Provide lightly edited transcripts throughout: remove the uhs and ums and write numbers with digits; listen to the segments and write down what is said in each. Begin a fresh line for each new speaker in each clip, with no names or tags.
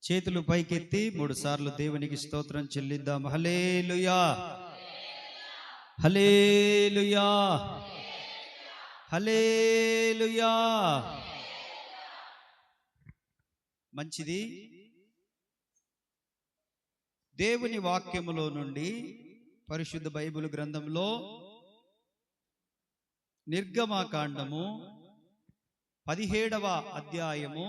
చేతులు పైకెత్తి 3 సార్లు దేవునికి స్తోత్రం చెల్లిద్దాం. హల్లెలూయా, హల్లెలూయా, హల్లెలూయా. మంచిది. దేవుని వాక్యములో నుండి పరిశుద్ధ బైబిల్ గ్రంథంలో నిర్గమకాండము 17వ అధ్యాయము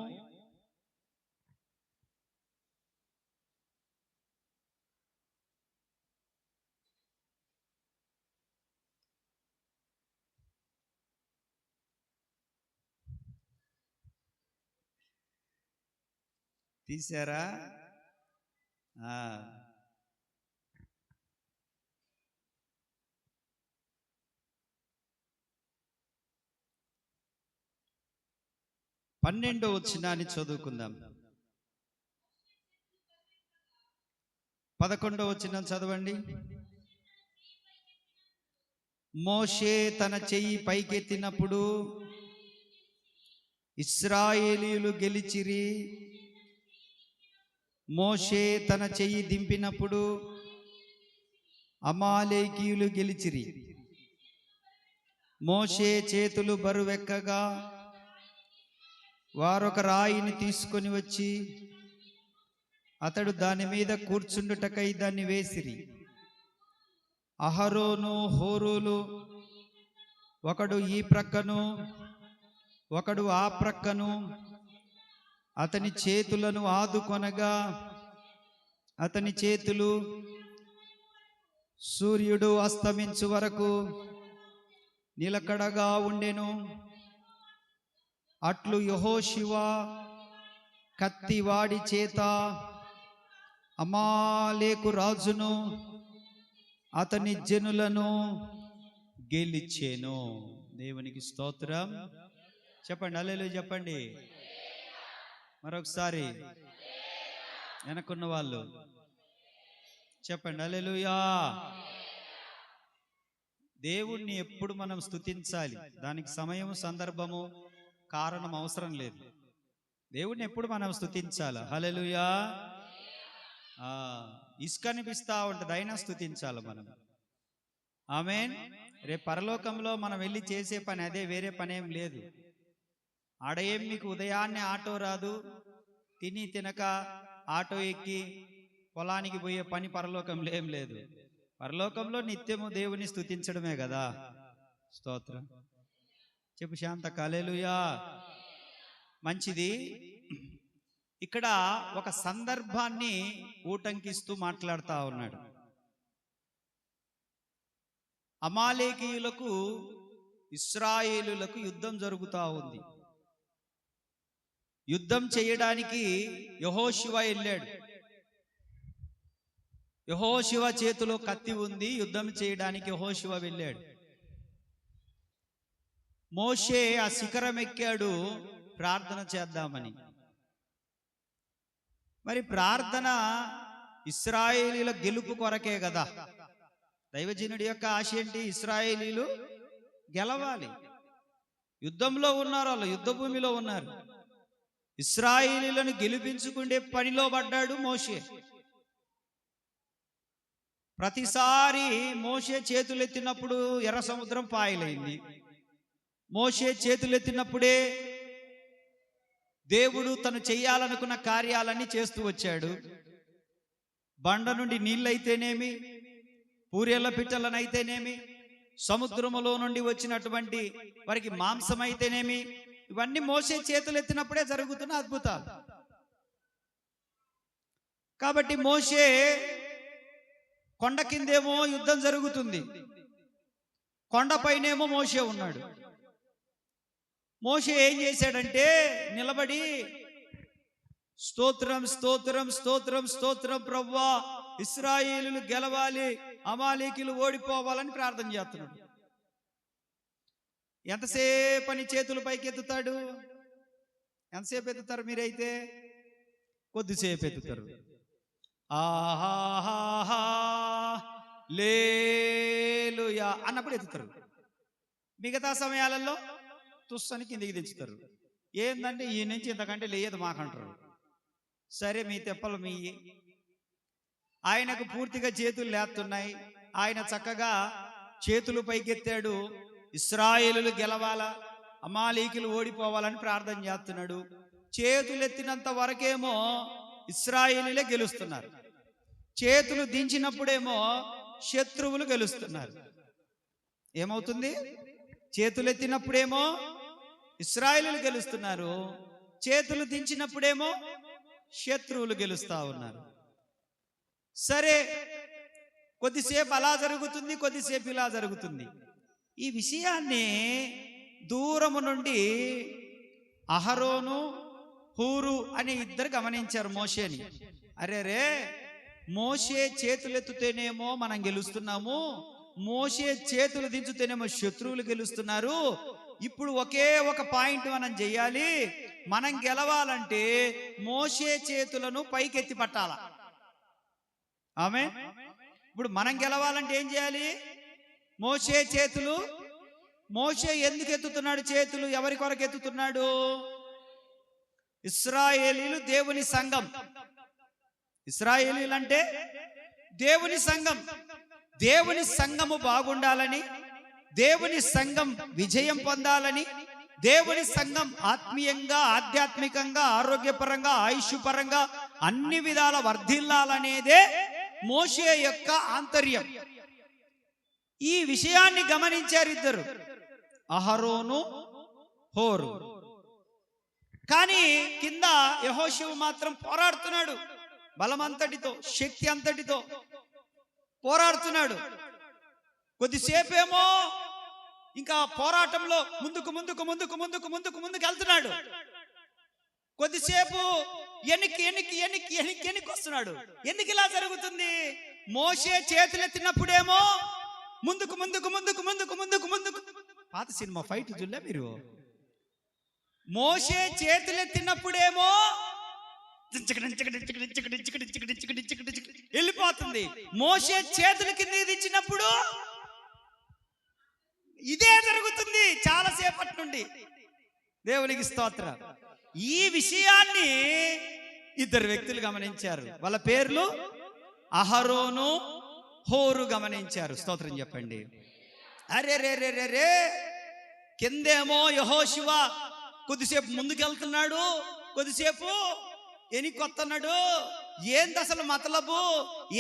12వ వచనాన్ని చదువుకుందాం. 11వ వచనం చదవండి. మోషే తన చెయ్యి పైకెత్తినప్పుడు ఇశ్రాయేలీయులు గెలిచిరి. మోషే తన చెయ్యి దింపినప్పుడు అమాలేకీయులు గెలిచిరి. మోషే చేతులు బరువెక్కగా వారొక రాయిని తీసుకొని వచ్చి అతడు దాని మీద కూర్చుండుటకై దాన్ని వేసిరి. అహరోను హోరులు ఒకడు ఈ ప్రక్కను ఒకడు ఆ ప్రక్కను అతని చేతులను ఆదుకొనగా అతని చేతులు సూర్యుడు అస్తమించు వరకు నిలకడగా ఉండెను. అట్లు యెహోషువ కత్తివాడి చేత అమాలేకు రాజును అతని జనులను గెలిచెను. దేవునికి స్తోత్రం. చెప్పండి హల్లెలూయా చెప్పండి. మరొకసారి వెనకున్న వాళ్ళు చెప్పండి హల్లెలూయా. దేవుణ్ణి ఎప్పుడు మనం స్తుతించాలి. దానికి సమయం, సందర్భము, కారణం అవసరం లేదు. దేవుణ్ణి ఎప్పుడు మనం స్తుతించాలి. హల్లెలూయా. ఇసుక అనిపిస్తా ఉంటుంది, అయినా స్తుతించాలి మనం. ఆమేన్. రేపు పరలోకంలో మనం వెళ్ళి చేసే పని అదే, వేరే పని ఏం లేదు. ఆడ ఏం మీకు ఉదయాన్నే ఆటో రాదు, తిని తినక ఆటో ఎక్కి పొలానికి పోయే పని పరలోకంలో ఏం లేదు. పరలోకంలో నిత్యము దేవుని స్తుతించడమే కదా. స్తోత్రం చెప్పు శాంత. హల్లెలూయా. మంచిది. ఇక్కడ ఒక సందర్భాన్ని ఊటంకిస్తూ మాట్లాడుతూ ఉన్నాడు. అమాలేకీయులకు ఇశ్రాయేలులకు యుద్ధం జరుగుతూ ఉంది. యుద్ధం చేయడానికి యెహోషువ వెళ్ళాడు. యెహోషువ చేతిలో కత్తి ఉంది. యుద్ధం చేయడానికి యెహోషువ వెళ్ళాడు. మోషే ఆ శిఖరం ఎక్కాడు ప్రార్థన చేద్దామని. మరి ప్రార్థన ఇశ్రాయేలీల గెలుపు కొరకే కదా. దైవజనుడి యొక్క ఆశ ఏంటి? ఇశ్రాయేలీలు గెలవాలి. యుద్ధంలో ఉన్నారు, వాళ్ళు యుద్ధ భూమిలో ఉన్నారు. ఇశ్రాయేలీలను గెలిపించుకునే పనిలో పడ్డాడు మోషే. ప్రతిసారి మోషే చేతులెత్తినప్పుడు ఎర్ర సముద్రం పాయలైంది. మోషే చేతులెత్తినప్పుడే దేవుడు తను చెయ్యాలనుకున్న కార్యాలన్నీ చేస్తూ వచ్చాడు. బండ నుండి నీళ్ళైతేనేమి, పూరేళ్ల పిట్టలనైతేనేమి, సముద్రములో నుండి వచ్చినటువంటి వారికి మాంసం అయితేనేమి, ఇవన్నీ మోషే చేతులు ఎత్తినప్పుడే జరుగుతున్న అద్భుతాలు. కాబట్టి మోషే కొండ కిందేమో యుద్ధం జరుగుతుంది, కొండపైనేమో మోషే ఉన్నాడు. మోషే ఏం చేశాడంటే నిలబడి స్తోత్రం స్తోత్రం స్తోత్రం స్తోత్రం ప్రభువా, ఇశ్రాయేలులు గెలవాలి, అమాలేకీయులు ఓడిపోవాలని ప్రార్థన చేస్తున్నాడు. ఎంతసేపు అని చేతులు పైకి ఎత్తుతాడు? ఎంతసేపు ఎత్తుతారు మీరైతే? కొద్దిసేపు ఎత్తుతారు. ఆహాహా లేలుయా అన్నప్పుడు ఎత్తుతారు. మిగతా సమయాలలో తుస్సని కిందికి తెచ్చుతారు. ఏందంటే ఈ నుంచి ఇంతకంటే లేదు మాకంటారు. సరే మీ తెప్పలు మీ ఆయనకు పూర్తిగా చేతులు లేస్తున్నాయి. ఆయన చక్కగా చేతులు పైకెత్తాడు. ఇశ్రాయేలులు గెలవాలా, అమాలీకులు ఓడిపోవాలని ప్రార్థన చేస్తున్నాడు. చేతులెత్తినంత వరకేమో ఇశ్రాయేలీలే గెలుస్తున్నారు. చేతులు దించినప్పుడేమో శత్రువులు గెలుస్తున్నారు. ఏమవుతుంది? చేతులెత్తినప్పుడేమో ఇశ్రాయేలీలు గెలుస్తున్నారు, చేతులు దించినప్పుడేమో శత్రువులు గెలుస్తా ఉన్నారు. సరే, కొద్దిసేపు అలా జరుగుతుంది, కొద్దిసేపు ఇలా జరుగుతుంది. ఈ విషయాన్ని దూరము నుండి అహరోను, హూరు అనే ఇద్దరు గమనించారు మోషేని. అరే రే, మోషే చేతులెత్తుతేనేమో మనం గెలుస్తున్నాము, మోషే చేతులు దించుతేనేమో శత్రువులు గెలుస్తున్నారు. ఇప్పుడు ఒకే ఒక పాయింట్ మనం చెయ్యాలి. మనం గెలవాలంటే మోషే చేతులను పైకెత్తి పట్టాల. ఆమేన్. ఇప్పుడు మనం గెలవాలంటే ఏం చేయాలి? మోషే చేతులు, మోషే ఎందుకు ఎత్తుతున్నాడు చేతులు? ఎవరి కొరకు ఎత్తుతున్నాడు? ఇశ్రాయేలీలు దేవుని సంఘం. ఇశ్రాయేలీలు అంటే దేవుని సంఘం. దేవుని సంఘము బాగుండాలని, దేవుని సంఘం విజయం పొందాలని, దేవుని సంఘం ఆత్మీయంగా, ఆధ్యాత్మికంగా, ఆరోగ్యపరంగా, ఆయుష్పరంగా అన్ని విధాల వర్ధిల్లాలనేదే మోషే యొక్క ఆంతర్యం. ఈ విషయాన్ని గమనించారు ఇద్దరు, అహరోను, హూరు. కానీ కింద యెహోషువ మాత్రం పోరాడుతున్నాడు. బలమంతటితో, శక్తి అంతటితో పోరాడుతున్నాడు. కొద్దిసేపేమో ఇంకా పోరాటంలో ముందుకు ముందుకు ముందుకు ముందుకు ముందుకు ముందుకు వెళ్తున్నాడు. కొద్దిసేపు ఎనికి ఎనికి ఎనికి ఎనికి ఎనికి వస్తున్నాడు. ఎందుకు ఇలా జరుగుతుంది? మోషే చేతులెత్తినప్పుడేమో ముందుకు ముందుకు ముందుకు ముందుకు ముందుకు ముందుకు. పాత సినిమా ఫైట్ చూడలే మీరు? మోషే చేతులెత్తినప్పుడేమో వెళ్ళిపోతుంది. మోషే చేతుల కింద దించినప్పుడు ఇదే జరుగుతుంది చాలాసేపటి నుండి. దేవునికి స్తోత్రం. ఈ విషయాన్ని ఇద్దరు వ్యక్తులు గమనించారు. వాళ్ళ పేర్లు అహరోను, హూరు గమనించారు. స్తోత్రం చెప్పండి. అరే రే రే రే రే, కిందేమో యెహోషువ కొద్దిసేపు ముందుకెళ్తున్నాడు, కొద్దిసేపు ఎనికొస్తున్నాడు. ఏంది అసలు మతలబు?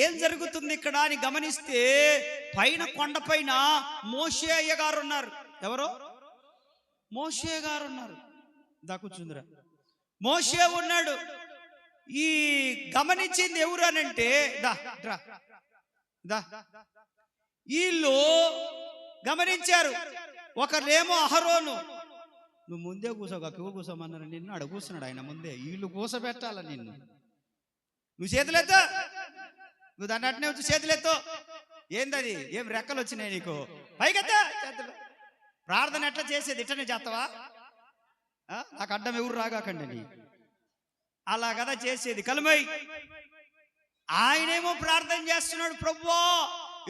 ఏం జరుగుతుంది ఇక్కడ అని గమనిస్తే పైన కొండపైన మోషే అయ్య గారు ఉన్నారు. ఎవరో మోషే గారు ఉన్నారు. దా కూర్చుందిరా. మోషే ఉన్నాడు. ఈ గమనించింది ఎవరు అనంటే వీళ్ళు గమనించారు. ఒకరేమో అహరోను, నువ్వు ముందే కూర్చోగా, కివ్వ కూర్చోమన్నారు. నిన్ను అడ కూర్చున్నాడు ఆయన ముందే. వీళ్ళు కూర్చోబెట్టాల నిన్ను. నువ్వు చేతులెత్తో, నువ్వు దాన్ని అట్నే వచ్చి చేతులెత్తో. ఏందది? ఏం రెక్కలు వచ్చినాయి నీకు? పైకెత్తా చేతులు. ప్రార్థన ఎట్లా చేసేది? ఇట్లనే చేస్తావా? నాకు అడ్డం ఎవరు రాగాకండి నీ. అలా కదా చేసేది. కలుమై ఆయనేమో ప్రార్థన చేస్తున్నాడు, ప్రభువా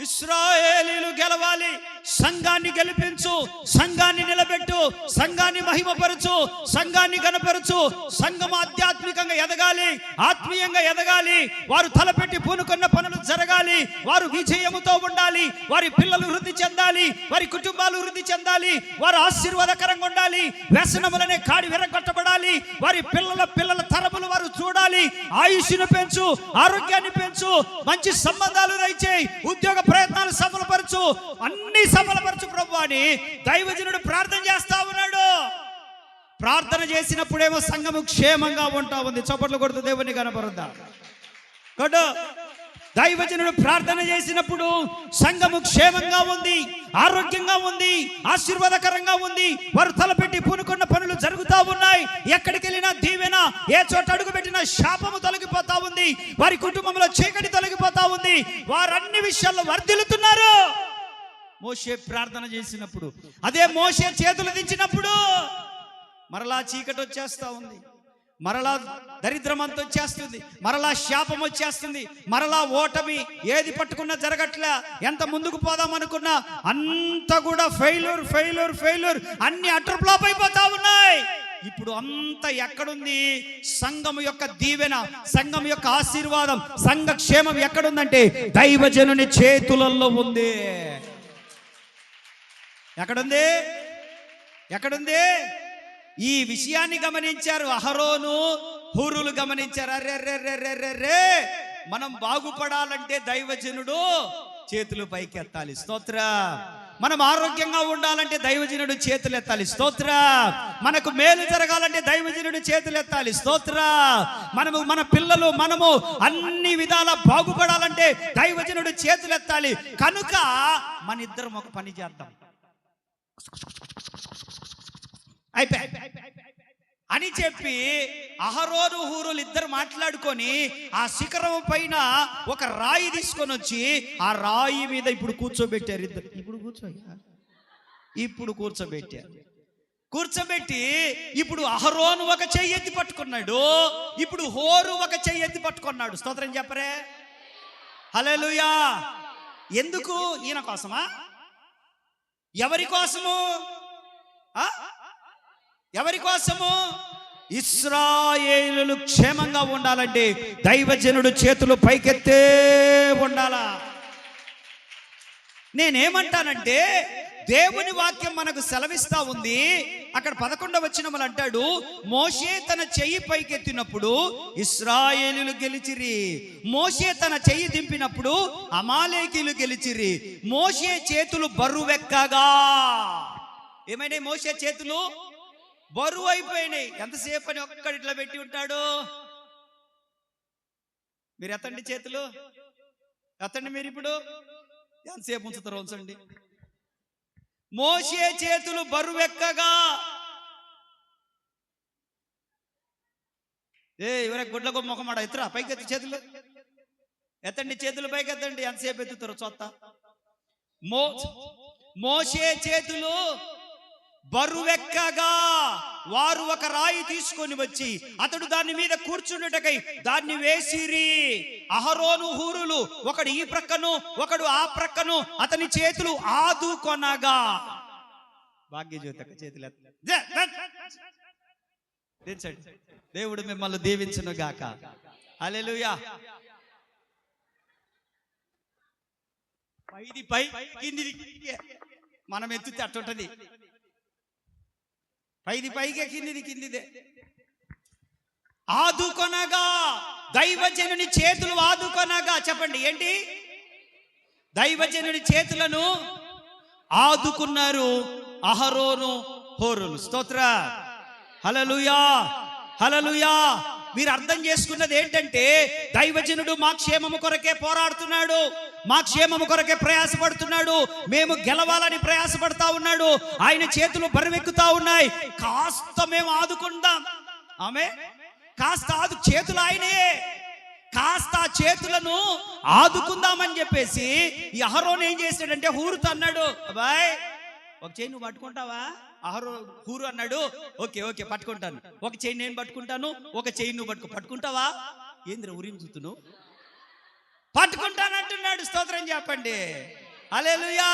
ఇశ్రాయేలీలు గెలవాలి, సంఘాన్ని గెలిపించు, సంఘాన్ని నిలబెట్టు, సంఘాన్ని మహిమపరచు, సంఘాన్ని గణపరచు. సంఘం ఆధ్యాత్మికంగా ఎదగాలి, ఆత్మీయంగా ఎదగాలి, వారు తలపెట్టి పూనుకున్న పనులు జరగాలి, వారు విజయముతో ఉండాలి, వారి పిల్లలు వృద్ధి చెందాలి, వారి కుటుంబాలు వృద్ధి చెందాలి, వారు ఆశీర్వాదకరంగా ఉండాలి, వ్యసనములనే కాడి విరగొట్టబడాలి, వారి పిల్లల తరములు వారు చూడాలి. ఆయుష్ను పెంచు, ఆరోగ్యాన్ని పెంచు, మంచి సంబంధాలు దయచేయి, ఉద్యోగ ప్రయత్నాలు సఫలపరచు, అన్ని సఫలపరచు ప్రభు అని దైవజనుడు ప్రార్థన చేస్తా ఉన్నాడు. ప్రార్థన చేసినప్పుడేమో సంఘము క్షేమంగా ఉంటా ఉంది. చప్పట్లు కొడుతూ దేవుని కనపరుద్దాం. దైవజనుడు ప్రార్థన చేసినప్పుడు సంఘము క్షేమంగా ఉంది, ఆరోగ్యంగా ఉంది, ఆశీర్వాదకరంగా ఉంది. వారు తలపెట్టి పూనుకున్న పనులు జరుగుతూ ఉన్నాయి. ఎక్కడికి వెళ్ళినా దీవెన, ఏ చోట అడుగు పెట్టినా శాపము తొలగిపోతా ఉంది. వారి కుటుంబంలో చీకటి తొలగిపోతా ఉంది. వారు అన్ని విషయాల్లో వర్ధిల్లుతున్నారు. మోషే ప్రార్థన చేసినప్పుడు, అదే మోషే చేతులు దించినప్పుడు మరలా చీకటి వచ్చేస్తా ఉంది, మరలా దరిద్రం అంత వచ్చేస్తుంది, మరలా శాపం వచ్చేస్తుంది, మరలా ఓటమి. ఏది పట్టుకున్నా జరగట్లే. ఎంత ముందుకు పోదాం అనుకున్నా అంత కూడా ఫెయిల్యూర్ ఫెయిల్యూర్ ఫెయిల్యూర్. అన్ని అటర్ ఫ్లాప్ అయిపోతా ఉన్నాయి. ఇప్పుడు అంతా ఎక్కడుంది? సంఘం యొక్క దీవెన, సంఘం యొక్క ఆశీర్వాదం, సంఘ క్షేమం ఎక్కడుందంటే దైవజనుని చేతులలో ఉంది. ఎక్కడుంది? ఎక్కడుంది? ఈ విషయాన్ని గమనించారు అహరోను, హూరులు గమనించారు. అర్రెర్రెర్రెర్రెర్రే, మనం బాగుపడాలంటే దైవజనుడు చేతులు పైకెత్తాలి. స్తోత్ర. మనం ఆరోగ్యంగా ఉండాలంటే దైవజనుడు చేతులు ఎత్తాలి. స్తోత్ర. మనకు మేలు జరగాలంటే దైవజనుడు చేతులు ఎత్తాలి. స్తోత్ర. మన పిల్లలు, మనము అన్ని విధాల బాగుపడాలంటే దైవజనుడు చేతులు ఎత్తాలి. కనుక మన ఇద్దరం ఒక పని చేద్దాం అని చెప్పి అహరోను హూరులు ఇద్దరు మాట్లాడుకొని ఆ శిఖరం పైన ఒక రాయి తీసుకొని వచ్చి ఆ రాయి మీద ఇప్పుడు కూర్చోబెట్టారు. ఇద్దరు ఇప్పుడు కూర్చోబెట్టారు. కూర్చోబెట్టి ఇప్పుడు అహరోను ఒక చెయ్యి ఎత్తి పట్టుకున్నాడు, ఇప్పుడు హోరు ఒక చెయ్యి ఎత్తి పట్టుకున్నాడు. స్తోత్రం చెప్పరే. హల్లెలూయా. ఎందుకు? ఈయన కోసమా? ఎవరి కోసము? ఎవరి కోసము? ఇశ్రాయేలులు క్షేమంగా ఉండాలంటే దైవజనుడు చేతులు పైకెత్తే ఉండాలా. నేనేమంటానంటే దేవుని వాక్యం మనకు సెలవిస్తా ఉంది. అక్కడ 11వ వచనములు అంటాడు, మోషే తన చెయ్యి పైకెత్తినప్పుడు ఇశ్రాయేలులు గెలిచిరి. మోషే తన చెయ్యి దింపినప్పుడు అమాలేకీలు గెలిచిరి. మోషే చేతులు బరువెక్కగా. ఏమైనా మోషే చేతులు బరువు అయిపోయినాయి. ఎంతసేపు అని ఒక్కడి ఇట్లా పెట్టి ఉంటాడు. మీరు ఎత్తండి చేతులు, ఎత్తండి. మీరు ఇప్పుడు ఎంతసేపు ఉంచుతారు? ఉంచండి. మోషే చేతులు బరువెక్కగా. ఎవరైనా గుడ్లకు మొఖమాడ ఎత్తురా, పైకి ఎత్తి చేతులు ఎత్తండి. చేతులు పైకి ఎత్తండి. ఎంతసేపు ఎత్తుతారు? చొత్త. మోషే చేతులు బరువెక్కగా వారు ఒక రాయి తీసుకొని వచ్చి అతడు దాని మీద కూర్చుండుటకై దాన్ని వేసిరి. అహరోను హూరులు ఒకడు ఈ ప్రక్కను ఒకడు ఆ ప్రక్కను అతని చేతులు ఆదుకొనగా. భాగ్యజ్యోతి చేతులు ఎత్తండి. దేవుడు మిమ్మల్ని దీవించును గాక. హల్లెలూయా. పైది పై, కిందిది మనం ఎత్తుతే అట్టుంటది. పైది పైకే, కిందిది కిందిదే. ఆదుకొనగా, దైవజనుని చేతులు ఆదుకొనగా. చెప్పండి ఏంటి? దైవజనుని చేతులను ఆదుకున్నారు అహరోను హూరులు. స్తోత్ర. హల్లెలూయా. హల్లెలూయా. మీరు అర్థం చేసుకున్నది ఏంటంటే దైవజనుడు మా క్షేమము కొరకే పోరాడుతున్నాడు, మా క్షేమము కొరకే ప్రయాసపడుతున్నాడు. మేము గెలవాలని ప్రయాసపడతా ఉన్నాడు. ఆయన చేతులు బరువెక్కుతా ఉన్నాయి. కాస్త మేము ఆదుకుందాం. ఆమె కాస్త చేతులు ఆయనే, కాస్త చేతులను ఆదుకుందామని చెప్పేసి ఈ అహరోను ఏం చేశాడంటే హూరుతో అన్నాడు, అబ్బాయ్ ఒక చేయి నువ్వు పట్టుకుంటావా? హూరు అన్నాడు, ఓకే ఓకే పట్టుకుంటాను. ఒక చేయి నేను పట్టుకుంటాను, ఒక చేయి నువ్వు పట్టుకుంటావా? ఏంద్ర ఉరించుతున్నావు? పట్టుకుంటానంటున్నాడు. స్తోత్రం చెప్పండి. హల్లెలూయా.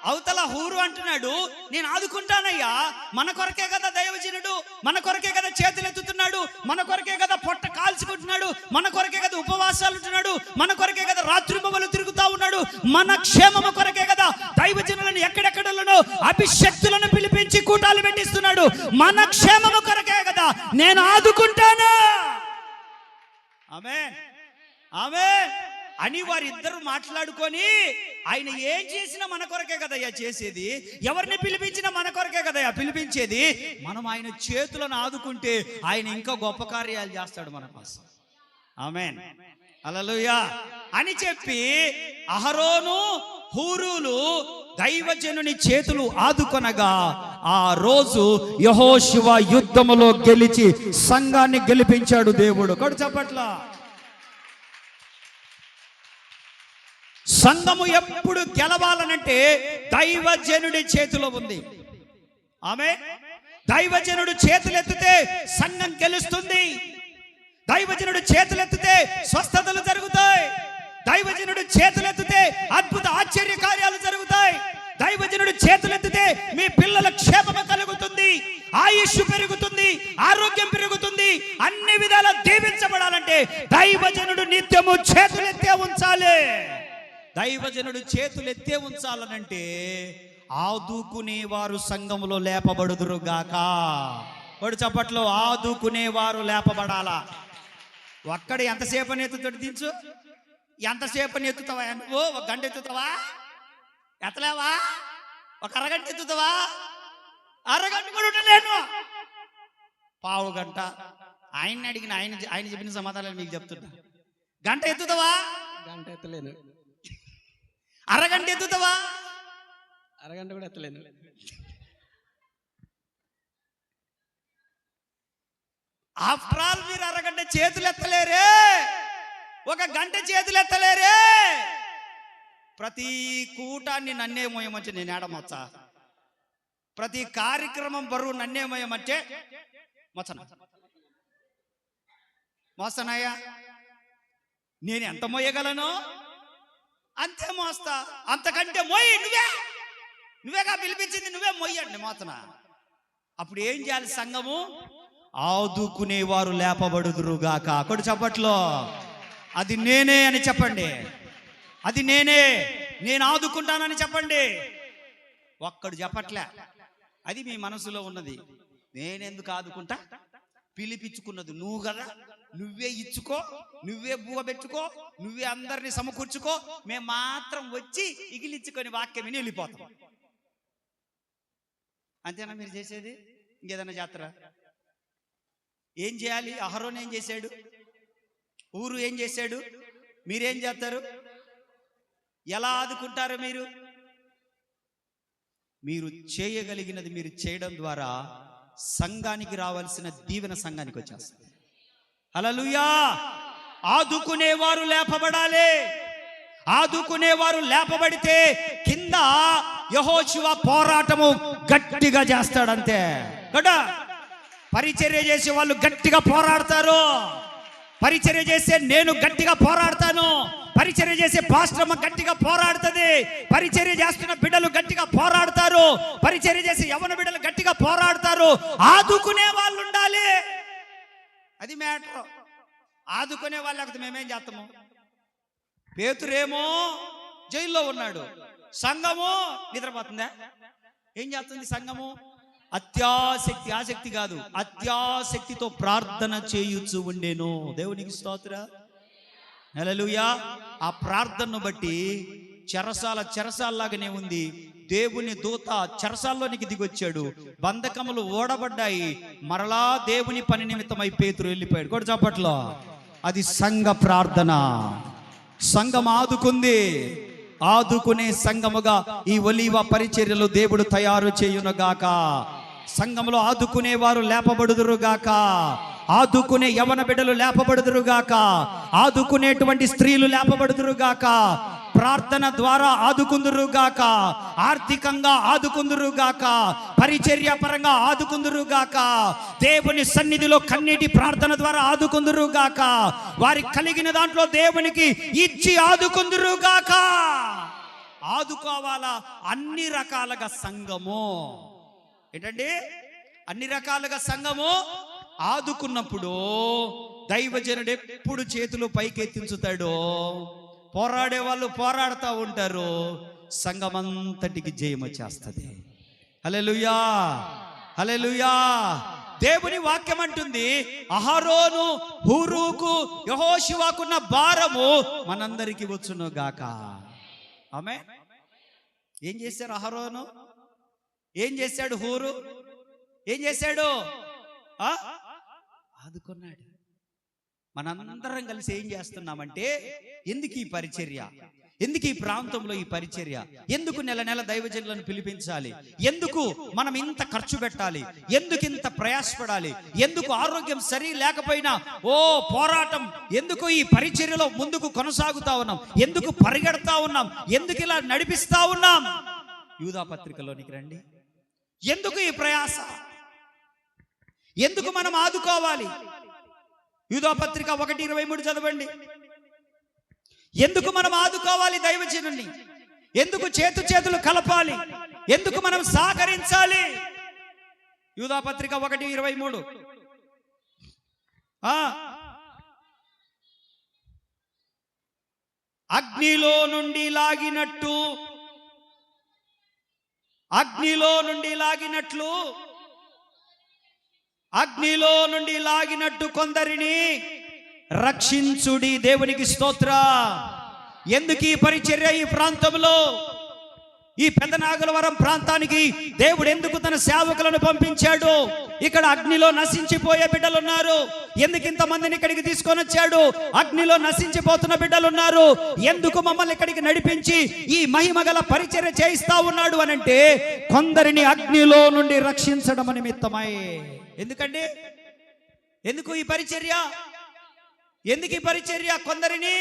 అవతల హూరు అంటున్నాడు, నేను ఆదుకుంటానయ్యా. మన కొరకే కదా దైవజనుడు, మన కొరకే కదా చేతులు ఎత్తుతున్నాడు, మన కొరకే కదా పొట్ట కాల్చుకుంటున్నాడు, మన కొరకే కదా ఉపవాసాలు ఉంటున్నాడు, మన కొరకే కదా రాత్రింబవలు తిరుగుతా ఉన్నాడు, మన క్షేమము కొరకే కదా దైవజనులను ఎక్కడెక్కడలను అభిషక్తులను పిలిపించి కూటాలు పెట్టిస్తున్నాడు. మన క్షేమము కొరకే కదా నేను ఆదుకుంటాను. ఆమేన్ ఆమేన్ అని వారిద్దరు మాట్లాడుకొని, ఆయన ఏం చేసినా మన కొరకే కదయ్యా చేసేది, ఎవరిని పిలిపించినా మన కొరకే కదయ్యా పిలిపించేది. మనం ఆయన చేతులను ఆదుకుంటే ఆయన ఇంకా గొప్ప కార్యాలు చేస్తాడు మన కోసం. ఆమేన్ హల్లెలూయా అని చెప్పి అహరోను హూరులు దైవజనుని చేతులు ఆదుకొనగా ఆ రోజు యెహోషువ యుద్ధములో గెలిచి సంఘాన్ని గెలిపించాడు దేవుడు. కడు చప్పట్ల. సంఘము ఎప్పుడు గెలవాలనంటే దైవజనుడి చేతిలో ఉంది. ఆమె దైవజనుడు చేతులెత్తితే సంఘం గెలుస్తుంది. దైవజనుడు చేతులెత్తితే స్వస్థతలు జరుగుతాయి. దైవజనుడు చేతులెత్తితే అద్భుత ఆశ్చర్య కార్యాలు జరుగుతాయి. దైవజనుడు చేతులెత్తితే మీ పిల్లల క్షేమము కలుగుతుంది, ఆయుష్ పెరుగుతుంది, దైవజనుడు నిత్యము చేతులెత్తే ఉంచాలి. దైవజనుడు చేతులెత్తే ఉంచాలనంటే ఆదుకునేవారు సంఘములో లేపబడుదురుగాక. వాడు చప్పట్లో ఆదుకునేవారు లేపబడాలా. ఒక్కడు ఎంతసేపని ఎత్తుతాడు దించు, ఎంతసేపని ఎత్తుతావా నువ్వు? ఒక గంట ఎత్తుతావా? ఎత్తలేవా? ఒక అరగంట ఎత్తుతావా? అరగంట కూడా ఉండలేను. పావు గంట ఆయన్ని అడిగిన ఆయన చెప్పిన సమాధానాలు మీకు చెప్తున్నా. గంట ఎత్తుతావా?
గంట ఎత్తలేను.
అరగంట ఎత్తుతావా?
అరగంట కూడా ఎత్తలేను.
ఆఫ్టర్ ఆల్ మీరు అరగంట చేతులు ఎత్తలేరే, ఒక గంట చేతులు ఎత్తలేరే. ప్రతి కూటాన్ని నన్నే మోయమంటే నేను ఏడమొచ్చా? ప్రతి కార్యక్రమం బరువు నన్నే మోయమంటే మోస్తానయ్యా. నేను ఎంత మోయగలను అంతే మోస్తా, అంతకంటే మోయి. నువ్వేగా పిలిపించింది, నువ్వే మొయ్యండి మోతనా. అప్పుడు ఏం చేయాలి? సంఘము ఆదుకునేవారు లేపబడుదురుగాక. కొడు చప్పట్లో అది నేనే అని చెప్పండి. అది నేనే, నేను ఆదుకుంటానని చెప్పండి. ఒక్కడు చెప్పట్లే. అది మీ మనసులో ఉన్నది. నేనెందుకు ఆదుకుంటా? పిలిపించుకున్నది నువ్వు కదా, నువ్వే ఇచ్చుకో, నువ్వే బువ్వ పెట్టుకో, నువ్వే అందరినీ సమకూర్చుకో, మేము మాత్రం వచ్చి ఇగిలిచ్చుకొని వాక్యం విని వెళ్ళిపోతాం. అంతేనా మీరు చేసేది? ఇంకేదన్నా చేస్తారా? ఏం చేయాలి? అహరోన్ ఏం చేశాడు? ఊరు ఏం చేశాడు? మీరేం చేస్తారు? ఎలా ఆదుకుంటారు? మీరు చేయగలిగినది మీరు చేయడం ద్వారా సంఘానికి రావాల్సిన దీవెన సంఘానికి వచ్చేస్తుంది. హల్లెలూయా. ఆదుకునేవారు లేపబడాలి. ఆదుకునేవారు లేపబడితే కింద యెహోషువ పోరాటము గట్టిగా చేస్తాడంతే కదా. పరిచర్య చేసే వాళ్ళు గట్టిగా పోరాడతారు. పరిచర్య చేసే నేను గట్టిగా పోరాడతాను. పరిచర్య చేసే పాస్టర్మ గట్టిగా పోరాడుతుంది. పరిచర్య చేస్తున్న బిడ్డలు గట్టిగా పోరాడతారు. పరిచర్య చేసే యవ్వన బిడ్డలు గట్టిగా పోరాడతారు. ఆదుకునే వాళ్ళు ఉండాలి. అది మ్యాటర్. ఆదుకునే వాళ్ళు లేకపోతే మేమేం చేస్తాము? పేతురేమో జైల్లో ఉన్నాడు, సంఘము నిద్రపోతుందా? ఏం చేస్తుంది సంఘము? అత్యాసక్తి, ఆసక్తి కాదు, అత్యాసక్తితో ప్రార్థన చేయుచు ఉండేను. దేవునికి స్తోత్రం. హల్లెలూయా. ఆ ప్రార్థనను బట్టి చెరసాల్లాగానే ఉంది. దేవుని దూత చెరసాల్లోనికి దిగొచ్చాడు. బంధకములు ఓడబడ్డాయి. మరలా దేవుని పని నిమిత్తమై పేతురు వెళ్ళిపోయాడు. కూడా చప్పట్లో అది సంఘ ప్రార్థన. సంఘం ఆదుకుంది. ఆదుకునే సంఘముగా ఈ ఒలీవ పరిచర్యలు దేవుడు తయారు చేయునుగాక. సంఘములో ఆదుకునేవారు లేపబడుదురుగాక. ఆదుకునే యవన బిడ్డలు లేపబడుదురుగాక. ఆదుకునేటువంటి స్త్రీలు లేపబడుదురుగాక. ప్రార్థన ద్వారా ఆదుకుందురుగాక. ఆర్థికంగా ఆదుకుందురుగాక. పరిచర్య పరంగా ఆదుకుందురుగాక. దేవుని సన్నిధిలో కన్నీటి ప్రార్థన ద్వారా ఆదుకుందురుగాక. వారి కలిగిన దాంట్లో దేవునికి ఇచ్చి ఆదుకుందురుగాక. ఆదుకోవాలా అన్ని రకాలుగా సంఘము. ఏంటండి? అన్ని రకాలుగా సంఘము ఆదుకున్నప్పుడు దైవజనుడు ఎప్పుడు చేతులు పైకెత్తించుతాడో పోరాడే వాళ్ళు పోరాడుతూ ఉంటారు. సంఘమంతటికి జయం వచ్చేస్తుంది. హల్లెలూయా, హల్లెలూయా. దేవుని వాక్యం అంటుంది, అహరోను హూరుకు యెహోషువకున్న భారము మనందరికి వచ్చును గాక. ఆమేన్. ఏం చేశారు అహరోను? ఏం చేశాడు హూరు? ఏం చేశాడు? ఆదుకున్నాడు. మనందరం కలిసి ఏం చేస్తున్నామంటే, ఎందుకు ఈ పరిచర్య? ఎందుకు ఈ ప్రాంతంలో ఈ పరిచర్య? ఎందుకు నెల నెల దైవజనులను పిలిపించాలి? ఎందుకు మనం ఇంత ఖర్చు పెట్టాలి? ఎందుకు ఇంత ప్రయాసపడాలి? ఎందుకు ఆరోగ్యం సరి లేకపోయినా పోరాటం? ఎందుకు ఈ పరిచర్యలో ముందుకు కొనసాగుతా ఉన్నాం? ఎందుకు పరిగెడతా ఉన్నాం? ఎందుకు ఇలా నడిపిస్తా ఉన్నాం? యూదా పత్రికలోనికి రండి. ఎందుకు ఈ ప్రయాస? ఎందుకు మనం ఆదుకోవాలి? యూదా పత్రిక 1:23 చదవండి. ఎందుకు మనం ఆదుకోవాలి దైవజనుల్ని? ఎందుకు చేతులు కలపాలి? ఎందుకు మనం సహకరించాలి? యూదా పత్రిక 1:23. అగ్నిలో నుండి లాగినట్టు, అగ్నిలో నుండి లాగినట్లు, అగ్నిలో నుండి లాగినట్టు కొందరిని రక్షించుడి. దేవునికి స్తోత్ర. ఎందుకు ఈ పరిచర్య ఈ ప్రాంతంలో, ఈ పెదనాగలవరం ప్రాంతానికి దేవుడు ఎందుకు తన సేవకులను పంపించాడు? ఇక్కడ అగ్నిలో నశించిపోయే బిడ్డలు ఉన్నారు. ఎందుకు ఇంతమందిని ఇక్కడికి తీసుకొని వచ్చాడు? అగ్నిలో నశించిపోతున్న బిడ్డలు ఉన్నారు. ఎందుకు మమ్మల్ని ఇక్కడికి నడిపించి ఈ మహిమగల పరిచర్య చేయిస్తా ఉన్నాడు అనంటే, కొందరిని అగ్నిలో నుండి రక్షించడం నిమిత్తమై. ఎందుకండి? ఎందుకు ఈ పరిచర్య? ఎందుకు ఈ పరిచర్య? కొందరిని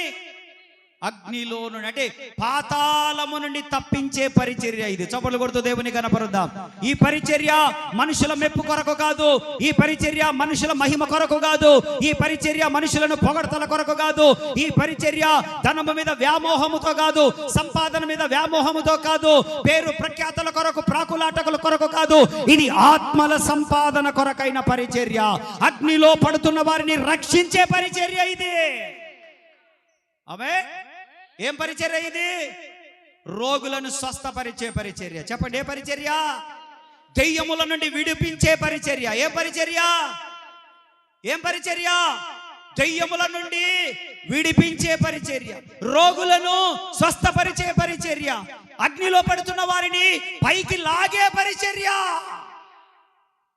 అగ్నిలో నుండి, అంటే పాతాళము నుండి తప్పించే పరిచర్య ఇది. చప్పట్లు కొడుతూ దేవుని కనపరుద్దాం. ఈ పరిచర్య మనుషుల మెప్పు కొరకు కాదు, ఈ పరిచర్య మనుషుల మహిమ కొరకు కాదు, ఈ పరిచర్య మనుషులను పొగడతల కొరకు కాదు, ఈ పరిచర్య ధనము మీద వ్యామోహముతో కాదు, సంపాదన మీద వ్యామోహముతో కాదు, పేరు ప్రఖ్యాతల కొరకు, ప్రాకులాటకుల కొరకు కాదు. ఇది ఆత్మల సంపాదన కొరకైన పరిచర్య. అగ్నిలో పడుతున్న వారిని రక్షించే పరిచర్య ఇది. ఆమేన్. ఏం పరిచర్య ఇది? రోగులను స్వస్థపరిచే పరిచర్య. చెప్పండి, ఏ పరిచర్య? దెయ్యముల నుండి విడిపించే పరిచర్య. ఏ పరిచర్య? ఏం పరిచర్య? దెయ్యముల నుండి విడిపించే పరిచర్య, రోగులను స్వస్థపరిచే పరిచర్య, అగ్నిలో పడుతున్న వారిని పైకి లాగే పరిచర్య.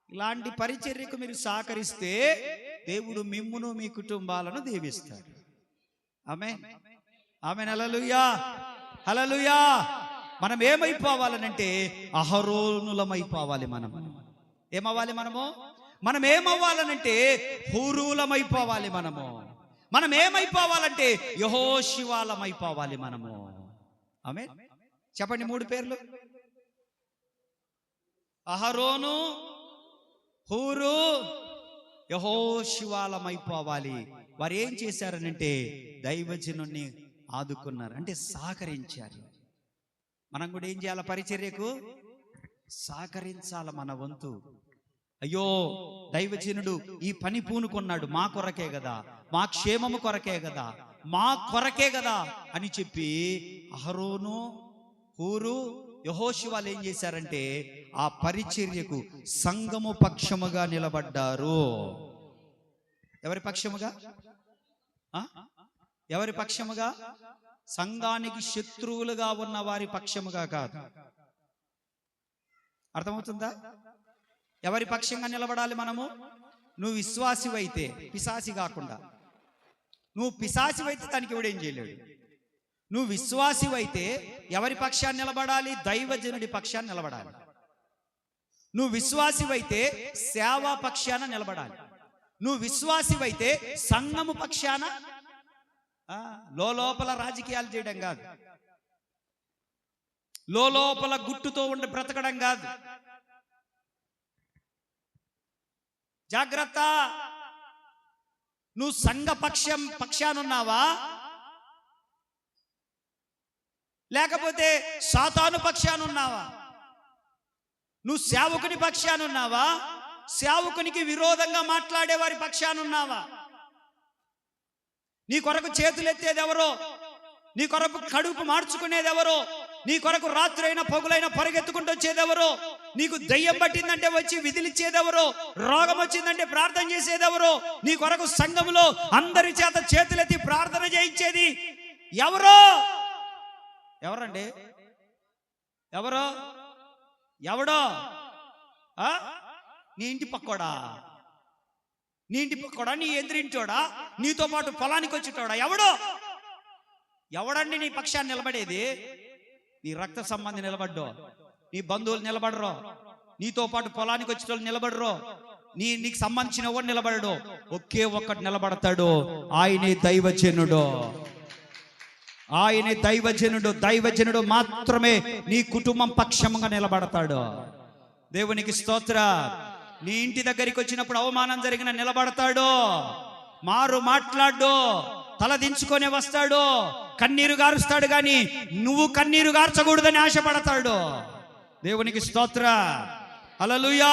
ఇలాంటి పరిచర్యకు మీరు సహకరిస్తే దేవుడు మిమ్మును మీ కుటుంబాలను దీవిస్తాడు. ఆమేన్, ఆమేన్. హల్లెలూయా, హల్లెలూయా. మనం ఏమైపోవాలనంటే అహరోనులమైపోవాలి. ఏమవ్వాలి? మనం ఏమవ్వాలనంటే హూరులమైపోవాలి. మనం ఏమైపోవాలంటే యెహోషువాలమైపోవాలి. ఆమేన్. చెప్పండి, 3 పేర్లు. అహరోను, హూరు, యెహోషువాలమైపోవాలి. వారు ఏం చేశారనంటే దైవజనుని ఆదుకున్నారు, అంటే సహకరించారు. మనం కూడా ఏం చేయాలి? పరిచర్యకు సహకరించాలి మన వంతు. అయ్యో, దైవజనుడు ఈ పని పూనుకున్నాడు, మా కొరకే కదా, మా క్షేమము కొరకే కదా, మా కొరకే కదా అని చెప్పి అహరోను, హూరు, యెహోషువాలు ఏం చేశారంటే ఆ పరిచర్యకు సంఘము పక్షముగా నిలబడ్డారు. ఎవరి పక్షముగా? ఎవరి పక్షముగా? సంఘానికి శత్రువులుగా ఉన్న వారి పక్షముగా కాదు. అర్థమవుతుందా? ఎవరి పక్షంగా నిలబడాలి మనము? నువ్వు విశ్వాసివైతే, పిశాసి కాకుండా. నువ్వు పిశాసివైతే దానికి ఎవడేం చేయలేడు. నువ్వు విశ్వాసివైతే ఎవరి పక్షాన్ని నిలబడాలి? దైవజనుడి పక్షాన్ని నిలబడాలి. నువ్వు విశ్వాసివైతే సేవా పక్షాన నిలబడాలి. నువ్వు విశ్వాసివైతే సంఘము పక్షాన, లోపల రాజకీయాలు చేయడం కాదు, లోపల గుట్టుతో ఉండి బ్రతకడం కాదు. జాగ్రత్త. నువ్వు సంఘ పక్షానున్నావా, లేకపోతే సాతాను పక్షానున్నావా? నువ్వు సేవకుని పక్షానున్నావా, సేవకునికి విరోధంగా మాట్లాడే వారి పక్షానున్నావా? నీ కొరకు చేతులు ఎత్తేది ఎవరో, నీ కొరకు కడుపు మార్చుకునేది ఎవరో, నీ కొరకు రాత్రైనా పగులైనా పరిగెత్తుకుంటూ వచ్చేదెవరో, నీకు దయ్యం పట్టిందంటే వచ్చి విధిలిచ్చేదెవరో, రోగం వచ్చిందంటే ప్రార్థన చేసేదెవరో, నీ కొరకు సంఘములో అందరి చేత చేతులెత్తి ప్రార్థన చేయించేది ఎవరో? ఎవరండి? ఎవరో? ఎవడో? నీ ఇంటి పక్కోడా, నీ ఇంటి పక్కోడా, నీ ఎదురింటోడా, నీతో పాటు పొలానికి వచ్చేటోడా? ఎవడో? ఎవడండి నీ పక్షాన్ని నిలబడేది? నీ రక్త సంబంధి నిలబడ్డో, నీ బంధువులు నిలబడరో, నీతో పాటు పొలానికి వచ్చేటోళ్ళు నిలబడరో, నీకు సంబంధించిన వాడు నిలబడడు. ఒకే ఒక్కటి నిలబడతాడు, ఆయనే దైవజనుడు. ఆయనే దైవజనుడు. దైవజనుడు మాత్రమే నీ కుటుంబం పక్షంగా నిలబడతాడు. దేవునికి స్తోత్ర. నీ ఇంటి దగ్గరికి వచ్చినప్పుడు అవమానం జరిగిన నిలబడతాడు, మారు మాట్లాడు, తల దించుకొని వస్తాడు, కన్నీరు గారుస్తాడు, గాని నువ్వు కన్నీరు గార్చకూడదని ఆశపడతాడు. దేవునికి స్తోత్ర. హల్లెలూయా.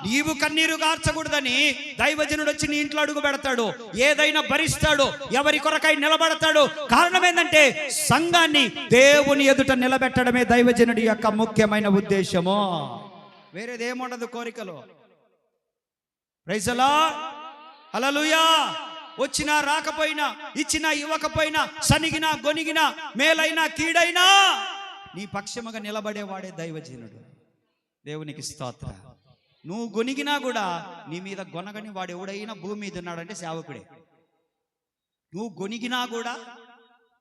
నీవు కన్నీరు గార్చకూడదని దైవజనుడు వచ్చి నీ ఇంట్లో అడుగు పెడతాడు, ఏదైనా భరిస్తాడు, ఎవరి కొరకై నిలబడతాడు. కారణం ఏంటంటే సంఘాన్ని దేవుని ఎదుట నిలబెట్టడమే దైవజనుడి యొక్క ముఖ్యమైన ఉద్దేశము. వేరేదేముండదు కోరికలో. Praise the lord. హల్లెలూయా. వచ్చినా రాకపోయినా, ఇచ్చినా ఇవ్వకపోయినా, సనిగినా గొనిగినా, మేలైనా కీడైనా నీ పక్షముగా నిలబడేవాడే దైవజనుడు. దేవునికి స్తోత్రం. నువ్వు గొనిగినా కూడా నీ మీద గొనగని వాడు ఎవడైనా భూమి మీద ఉన్నాడంటే సేవకుడే. నువ్వు గొనిగినా కూడా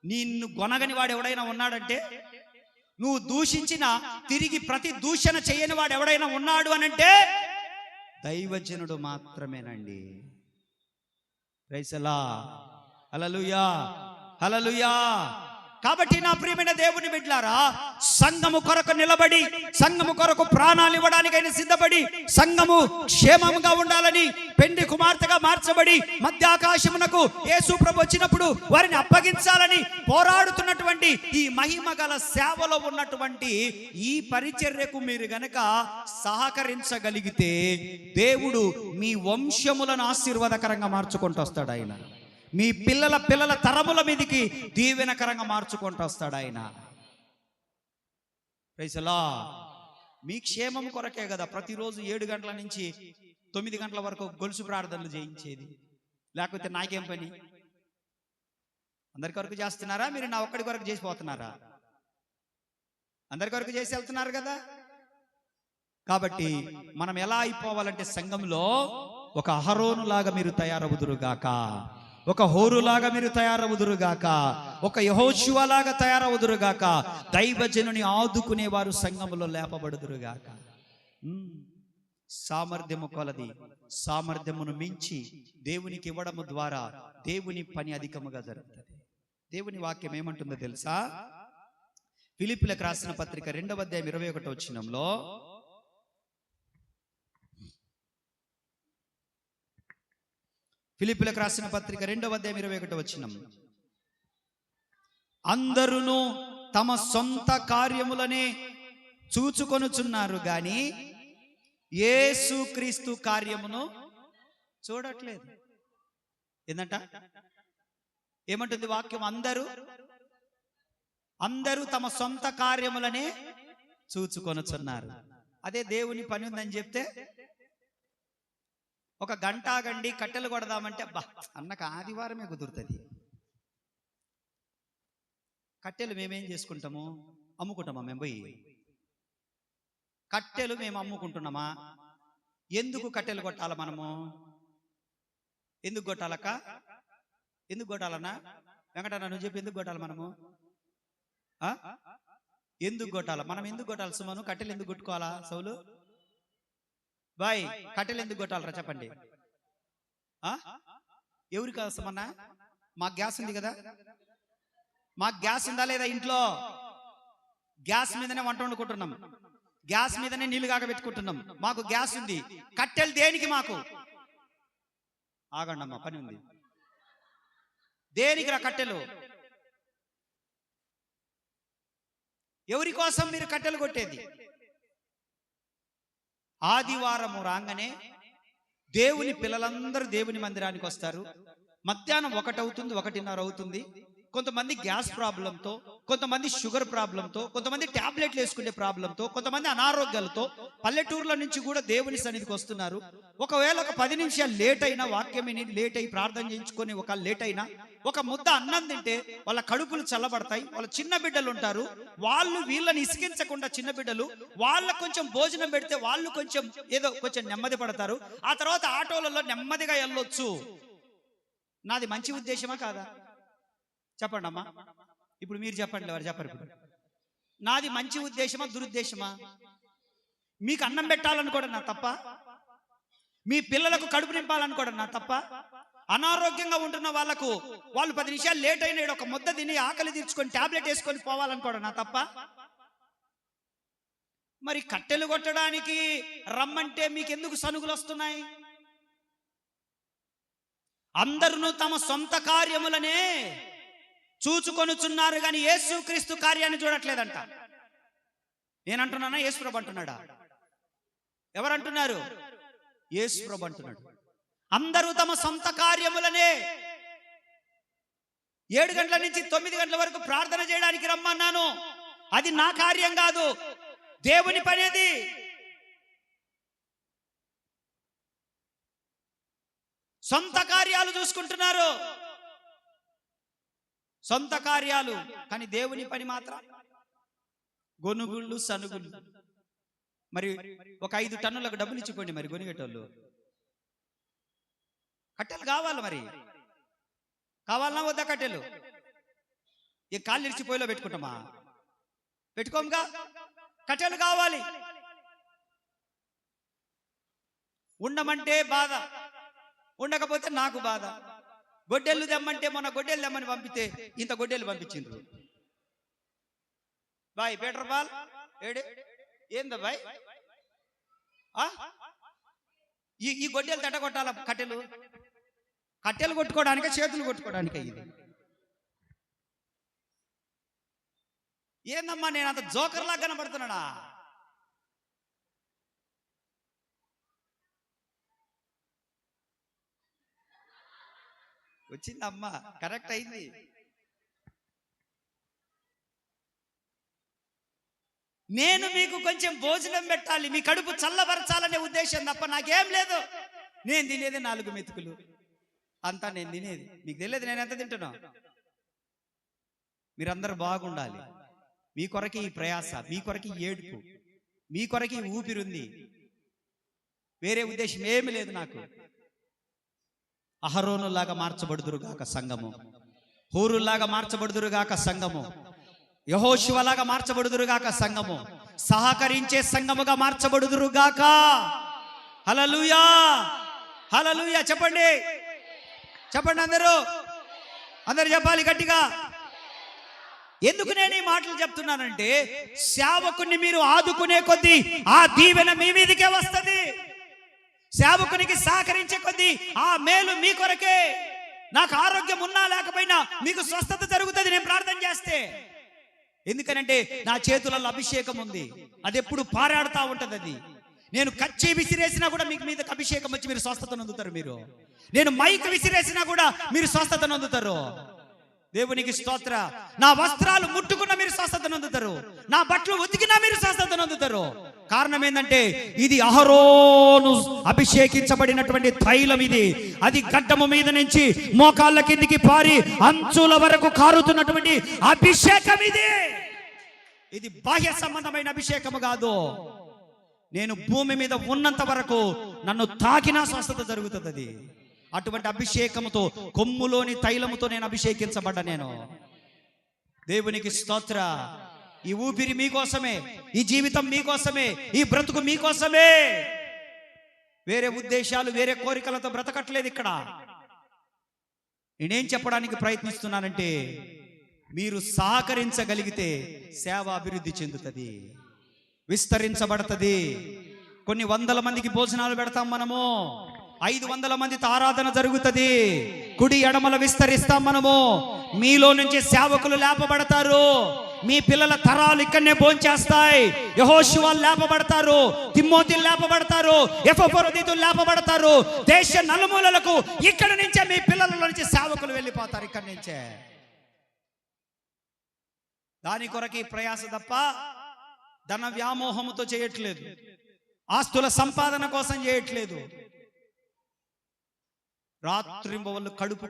నిన్ను గొనగని వాడు ఎవడైనా ఉన్నాడంటే, నువ్వు దూషించిన తిరిగి ప్రతి దూషణ చేయని వాడు ఎవడైనా ఉన్నాడు అనంటే దైవజనుడు మాత్రమేనండి. Praise the lord. Hallelujah, hallelujah. కాబట్టి నా ప్రియమైన దేవుని బిడ్డలారా, సంఘము కొరకు నిలబడి, సంఘము కొరకు ప్రాణాలు ఇవ్వడానికైనా సిద్ధపడి, సంఘము క్షేమంగా ఉండాలని పెండి కుమార్తెగా మార్చబడి మధ్యాకాశమునకు యేసు ప్రభు వచ్చినప్పుడు వారిని అప్పగించాలని పోరాడుతున్నటువంటి ఈ మహిమ గల సేవలో ఉన్నటువంటి ఈ పరిచర్యకు మీరు గనక సహకరించగలిగితే దేవుడు మీ వంశములను ఆశీర్వాదకరంగా మార్చుకుంటూ వస్తాడు ఆయన. మీ పిల్లల పిల్లల తరముల మీదకి దీవెనకరంగా మార్చుకుంటూ వస్తాడు ఆయన. Praise the lord. మీ క్షేమం కొరకే కదా ప్రతిరోజు 7 గంటల నుంచి 9 గంటల వరకు గొలుసు ప్రార్థనలు చేయించేది. లేకపోతే నాకేం పని? అందరి కొరకు చేస్తున్నారా? మీరు నా ఒక్కడి కొరకు చేసిపోతున్నారా? అందరి కొరకు చేసి వెళ్తున్నారు కదా. కాబట్టి మనం ఎలా అయిపోవాలంటే సంఘంలో ఒక అహరోను లాగా మీరు తయారవుదురుగాక, ఒక హోరులాగా మీరు తయారవుదురుగాక, ఒక యెహోషువ లాగా తయారవుదురుగాక, దైవజనుని ఆదుకునేవారు సంఘములో లేపబడుదురుగాక. సామర్థ్యము కొలది, సామర్థ్యమును మించి దేవునికి ఇవ్వడము ద్వారా దేవుని పని అధికముగా జరుగుతుంది. దేవుని వాక్యం ఏమంటుందో తెలుసా? ఫిలిప్పీలకు రాసిన పత్రిక 2వ అధ్యాయం 21వ వచనంలో, ఫిలిప్పీలకు రాసిన పత్రిక 2వ అధ్యాయం 21వ వచనం, అందరూ తమ సొంత కార్యములనే చూచుకొనుచున్నారు గాని యేసుక్రీస్తు కార్యమును చూడట్లేదు. ఏందంట? ఏమంటుంది వాక్యం? అందరూ తమ సొంత కార్యములనే చూచుకొనుచున్నారు. అదే దేవుని పని ఉందని చెప్తే ఒక గంట ఆగండి కట్టెలు కొడదామంటే అబ్బా అన్నకు ఆదివారమే కుదురుతుంది. కట్టెలు మేమేం చేసుకుంటాము? అమ్ముకుంటామా? మేము పోయి కట్టెలు మేము అమ్ముకుంటున్నామా? ఎందుకు కట్టెలు కొట్టాల మనము? ఎందుకు కొట్టాలక్క? ఎందుకు కొట్టాలన్నా? వెంకటన్న నువ్వు చెప్పి ఎందుకు కొట్టాలి మనము? ఎందుకు కొట్టాల మనం? ఎందుకు కొట్టాలి సుమను? కట్టెలు ఎందుకు కొట్టుకోవాలా? సౌలు బాయ్ కట్టెలు ఎందుకు కొట్టాలరా చెప్పండి. ఎవరి కాదు సుమన్నా? మాకు గ్యాస్ ఉంది కదా. మాకు గ్యాస్ ఉందా లేదా? ఇంట్లో గ్యాస్ మీదనే వంట వండుకుంటున్నాం, గ్యాస్ మీదనే నీళ్లు కాగబెట్టుకుంటున్నాం. మాకు గ్యాస్ ఉంది. కట్టెలు దేనికి మాకు? ఆగండి అమ్మా, పని ఉంది. దేనికి రా కట్టెలు? ఎవరి కోసం మీరు కట్టెలు కొట్టేది? ఆదివారము రాగానే దేవుని పిల్లలందరూ దేవుని మందిరానికి వస్తారు. మధ్యాహ్నం 1 అవుతుంది, 1:30 అవుతుంది. కొంతమంది గ్యాస్ ప్రాబ్లంతో, కొంతమంది షుగర్ ప్రాబ్లంతో, కొంతమంది టాబ్లెట్లు వేసుకునే ప్రాబ్లంతో, కొంతమంది అనారోగ్యాలతో పల్లెటూర్ల నుంచి కూడా దేవుని సన్నిధికి వస్తున్నారు. ఒకవేళ ఒక 10 నిమిషాలు లేట్ అయినా, వాక్యం లేట్ అయి ప్రార్థన చేయించుకొని ఒక లేట్ అయినా, ఒక ముద్ద అన్నం తింటే వాళ్ళ కడుపులు చల్లబడతాయి. వాళ్ళ చిన్న బిడ్డలు ఉంటారు, వాళ్ళు వీళ్ళని ఇసికించకుండా చిన్న బిడ్డలు వాళ్ళకు కొంచెం భోజనం పెడితే వాళ్ళు కొంచెం ఏదో కొంచెం నెమ్మది పడతారు. ఆ తర్వాత ఆటోలలో నెమ్మదిగా వెళ్ళొచ్చు. నాది మంచి ఉద్దేశమా కాదా? చెప్పండి అమ్మా. ఇప్పుడు మీరు చెప్పండి, ఎవరు చెప్పరు? ఇప్పుడు నాది మంచి ఉద్దేశమా దురుద్దేశమా? మీకు అన్నం పెట్టాలనుకోవడం నా తప్ప? మీ పిల్లలకు కడుపు నింపాలనుకోవడం నా తప్ప? అనారోగ్యంగా ఉంటున్న వాళ్ళకు వాళ్ళు 10 నిమిషాలు లేట్ అయినా ఒక ముద్ద తిని ఆకలి తీర్చుకొని టాబ్లెట్ వేసుకొని పోవాలనుకోవడం నా తప్ప? మరి కట్టెలు కొట్టడానికి రమ్మంటే మీకెందుకు సనుగులు వస్తున్నాయి? అందరూ తమ సొంత కార్యములనే చూచుకొనుచున్నారు కానీ యేసుక్రీస్తు కార్యాన్ని చూడట్లేదంట. నేనంటున్నానా? యేసు ప్రభు అంటున్నాడా? ఎవరంటున్నారు? యేసు ప్రభు అంటున్నాడు. అందరూ తమ సొంత కార్యములనే 7 గంటల నుంచి 9 గంటల వరకు ప్రార్థన చేయడానికి రమ్మన్నాను. అది నా కార్యం కాదు, దేవుని పనేది. సొంత కార్యాలు చూసుకుంటున్నారు, సొంత కార్యాలు. కానీ దేవుని పని మాత్రం గొనుగుళ్ళు సనుగుళ్ళు. మరి ఒక 5 టన్నులకు డబ్బులు ఇచ్చిపోండి మరి గొనిగేటోళ్ళు. కట్టెలు కావాలి, మరి కావాలన్నా వద్దా కట్టెలు? ఈ కాళ్ళు ఇరిచి పొయ్యిలో పెట్టుకుంటామా? పెట్టుకోముగా. కట్టెలు కావాలి. ఉండమంటే బాధ, ఉండకపోతే నాకు బాధ. గొడ్డెళ్ళు తెమ్మంటే మొన్న గొడ్డెలు తెమ్మని పంపితే ఇంత గొడ్డెలు పంపించిండ్రు. బాయ్ బెటర్ బాల్ ఏడే ఏందా బాయ్? ఈ గొడ్డెలు తట కొట్టాల. కట్టెలు కొట్టుకోవడానికే, చేతులు కొట్టుకోవడానికే ఇది. ఏందమ్మా నేను అంత జోకర్లా కనబడుతున్నానా? వచ్చిందమ్మా, కరెక్ట్ అయింది. నేను మీకు కొంచెం భోజనం పెట్టాలి, మీ కడుపు చల్లబరచాలనే ఉద్దేశం తప్ప నాకేం లేదు. నేను తినేది 4 మెతుకులు అంతా నేను తినేది. మీకు తెలియదు నేను ఎంత తింటున్నా. మీరందరూ బాగుండాలి. మీ కొరకి ఈ ప్రయాస, మీ కొరకి ఏడుపు, మీ కొరకి ఊపిరుంది. వేరే ఉద్దేశం ఏమి లేదు నాకు. అహరోనులాగా మార్చబడుదురుగాక సంఘము, హూరులాగా మార్చబడుదురుగాక సంఘము, యెహోషువలాగా మార్చబడుదురుగాక సంఘము, సహకరించే సంఘముగా మార్చబడుదురుగాక. హల్లెలూయా, హల్లెలూయా. చెప్పండి, చెప్పండి అందరూ చెప్పాలి గట్టిగా. ఎందుకు నేను ఈ మాటలు చెప్తున్నానంటే, సేవకుని మీరు ఆదుకునే కొద్దీ ఆ దీవెన మీ మీదకే వస్తుంది. సేవకునికి సహకరించే కొద్దీ ఆ మేలు మీ కొరకే. నాకు ఆరోగ్యం ఉన్నా లేకపోయినా మీకు స్వస్థత జరుగుతుంది నేను ప్రార్థన చేస్తే. ఎందుకనంటే నా చేతులలో అభిషేకం ఉంది, అది ఎప్పుడు పారాడుతూ ఉంటది. అది నేను కచ్చి విసిరేసినా కూడా మీకు మీద అభిషేకం వచ్చి మీరు స్వస్థత నొందుతారు. మీరు నేను మైక్ విసిరేసినా కూడా మీరు స్వస్థత నొందుతారు. దేవునికి స్తోత్ర. నా వస్త్రాలు ముట్టుకున్నా మీరు స్వస్థత నొందుతారు, నా బట్టలు ఉతికినా మీరు స్వస్థత నొందుతారు. కారణం ఏంటంటే ఇది అహరోను అభిషేకించబడినటువంటి తైలం. ఇది అది గడ్డము మీద నుంచి మోకాళ్ళ కిందికి పారి అంచుల వరకు కారుతున్నటువంటి అభిషేకం. ఇది బాహ్య సంబంధమైన అభిషేకము కాదు. నేను భూమి మీద ఉన్నంత వరకు నన్ను తాకినా స్వస్థత జరుగుతుంది. అది అటువంటి అభిషేకముతో, కొమ్ములోని తైలముతో నేను అభిషేకించబడ్డా. నేను దేవునికి స్తోత్ర. ఈ ఊపిరి మీకోసమే, ఈ జీవితం మీకోసమే, ఈ బ్రతుకు మీకోసమే. వేరే ఉద్దేశాలు, వేరే కోరికలతో బ్రతకట్లేదు ఇక్కడ. నేనేం చెప్పడానికి ప్రయత్నిస్తున్నానంటే, మీరు సహకరించగలిగితే సేవ అభివృద్ధి చెందుతుంది, విస్తరించబడుతుంది. కొన్ని వందల మందికి భోజనాలు పెడతాం మనము, 500 మందితో ఆరాధన జరుగుతుంది, కుడి ఎడమల విస్తరిస్తాం మనము. మీలో నుంచి సేవకులు లేపబడతారు, మీ పిల్లల తరాలు ఇక్కడనే భోంచేస్తాయి. యెహోషువలు లేపబడతారు, తిమ్మోతిలు లేపబడతారు, ఎపఫ్రోదితులు లేపబడతారు. దేశ నలుమూలలకు ఇక్కడ నుంచే మీ పిల్లల నుంచి సేవకులు వెళ్ళిపోతారు. ఇక్కడి నుంచే. దాని కొరకి ప్రయాస తప్ప ధన వ్యామోహముతో చేయట్లేదు, ఆస్తుల సంపాదన కోసం చేయట్లేదు. రాత్రింబవళ్ళు కడుపు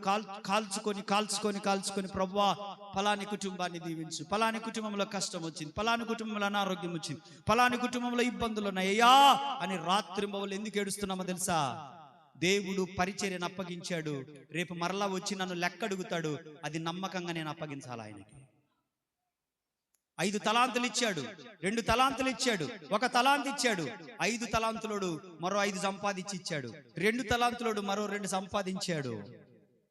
కాల్చుకొని ప్రభువా ఫలాని కుటుంబాన్ని దీవించు, ఫలాని కుటుంబంలో కష్టం వచ్చింది, ఫలాని కుటుంబంలో అనారోగ్యం వచ్చింది, ఫలాని కుటుంబంలో ఇబ్బందులు ఉన్నాయ్యా అని రాత్రింబవళ్ళు ఎందుకు ఏడుస్తున్నామో తెలుసా? దేవుడు పరిచర్యను అప్పగించాడు, రేపు మరలా వచ్చి నన్ను లెక్క అడుగుతాడు. అది నమ్మకంగా నేను అప్పగించాలి ఆయనకి. 5 తలాంతులు ఇచ్చాడు, 2 తలాంతులు ఇచ్చాడు, 1 తలాంతు ఇచ్చాడు. 5 తలాంతులోడు మరో 5 సంపాదించి ఇచ్చాడు, 2 తలాంతులోడు మరో 2 సంపాదించాడు.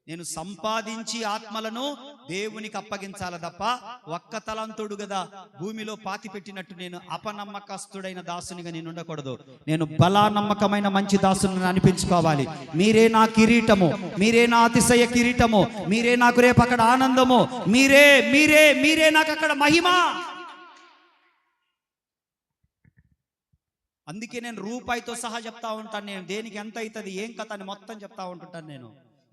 నేను సంపాదించి ఆత్మలను దేవునికి అప్పగించాలి తప్ప 1 తలాంతుడు కదా భూమిలో పాతి పెట్టినట్టు నేను అపనమ్మకస్తుడైన దాసునిగా నేను ఉండకూడదు. నేను బలానమ్మకమైన మంచి దాసుని అనిపించుకోవాలి. మీరే నా కిరీటము, మీరే నా అతిశయ కిరీటము, మీరే నాకు రేపు అక్కడ ఆనందము, మీరే మీరే మీరే నాకు అక్కడ మహిమ. అందుకే నేను రూపాయితో సహా చెప్తా ఉంటాను. నేను దేనికి ఎంత అవుతుంది, ఏం కథ అని మొత్తం చెప్తా ఉంటుంటాను. నేను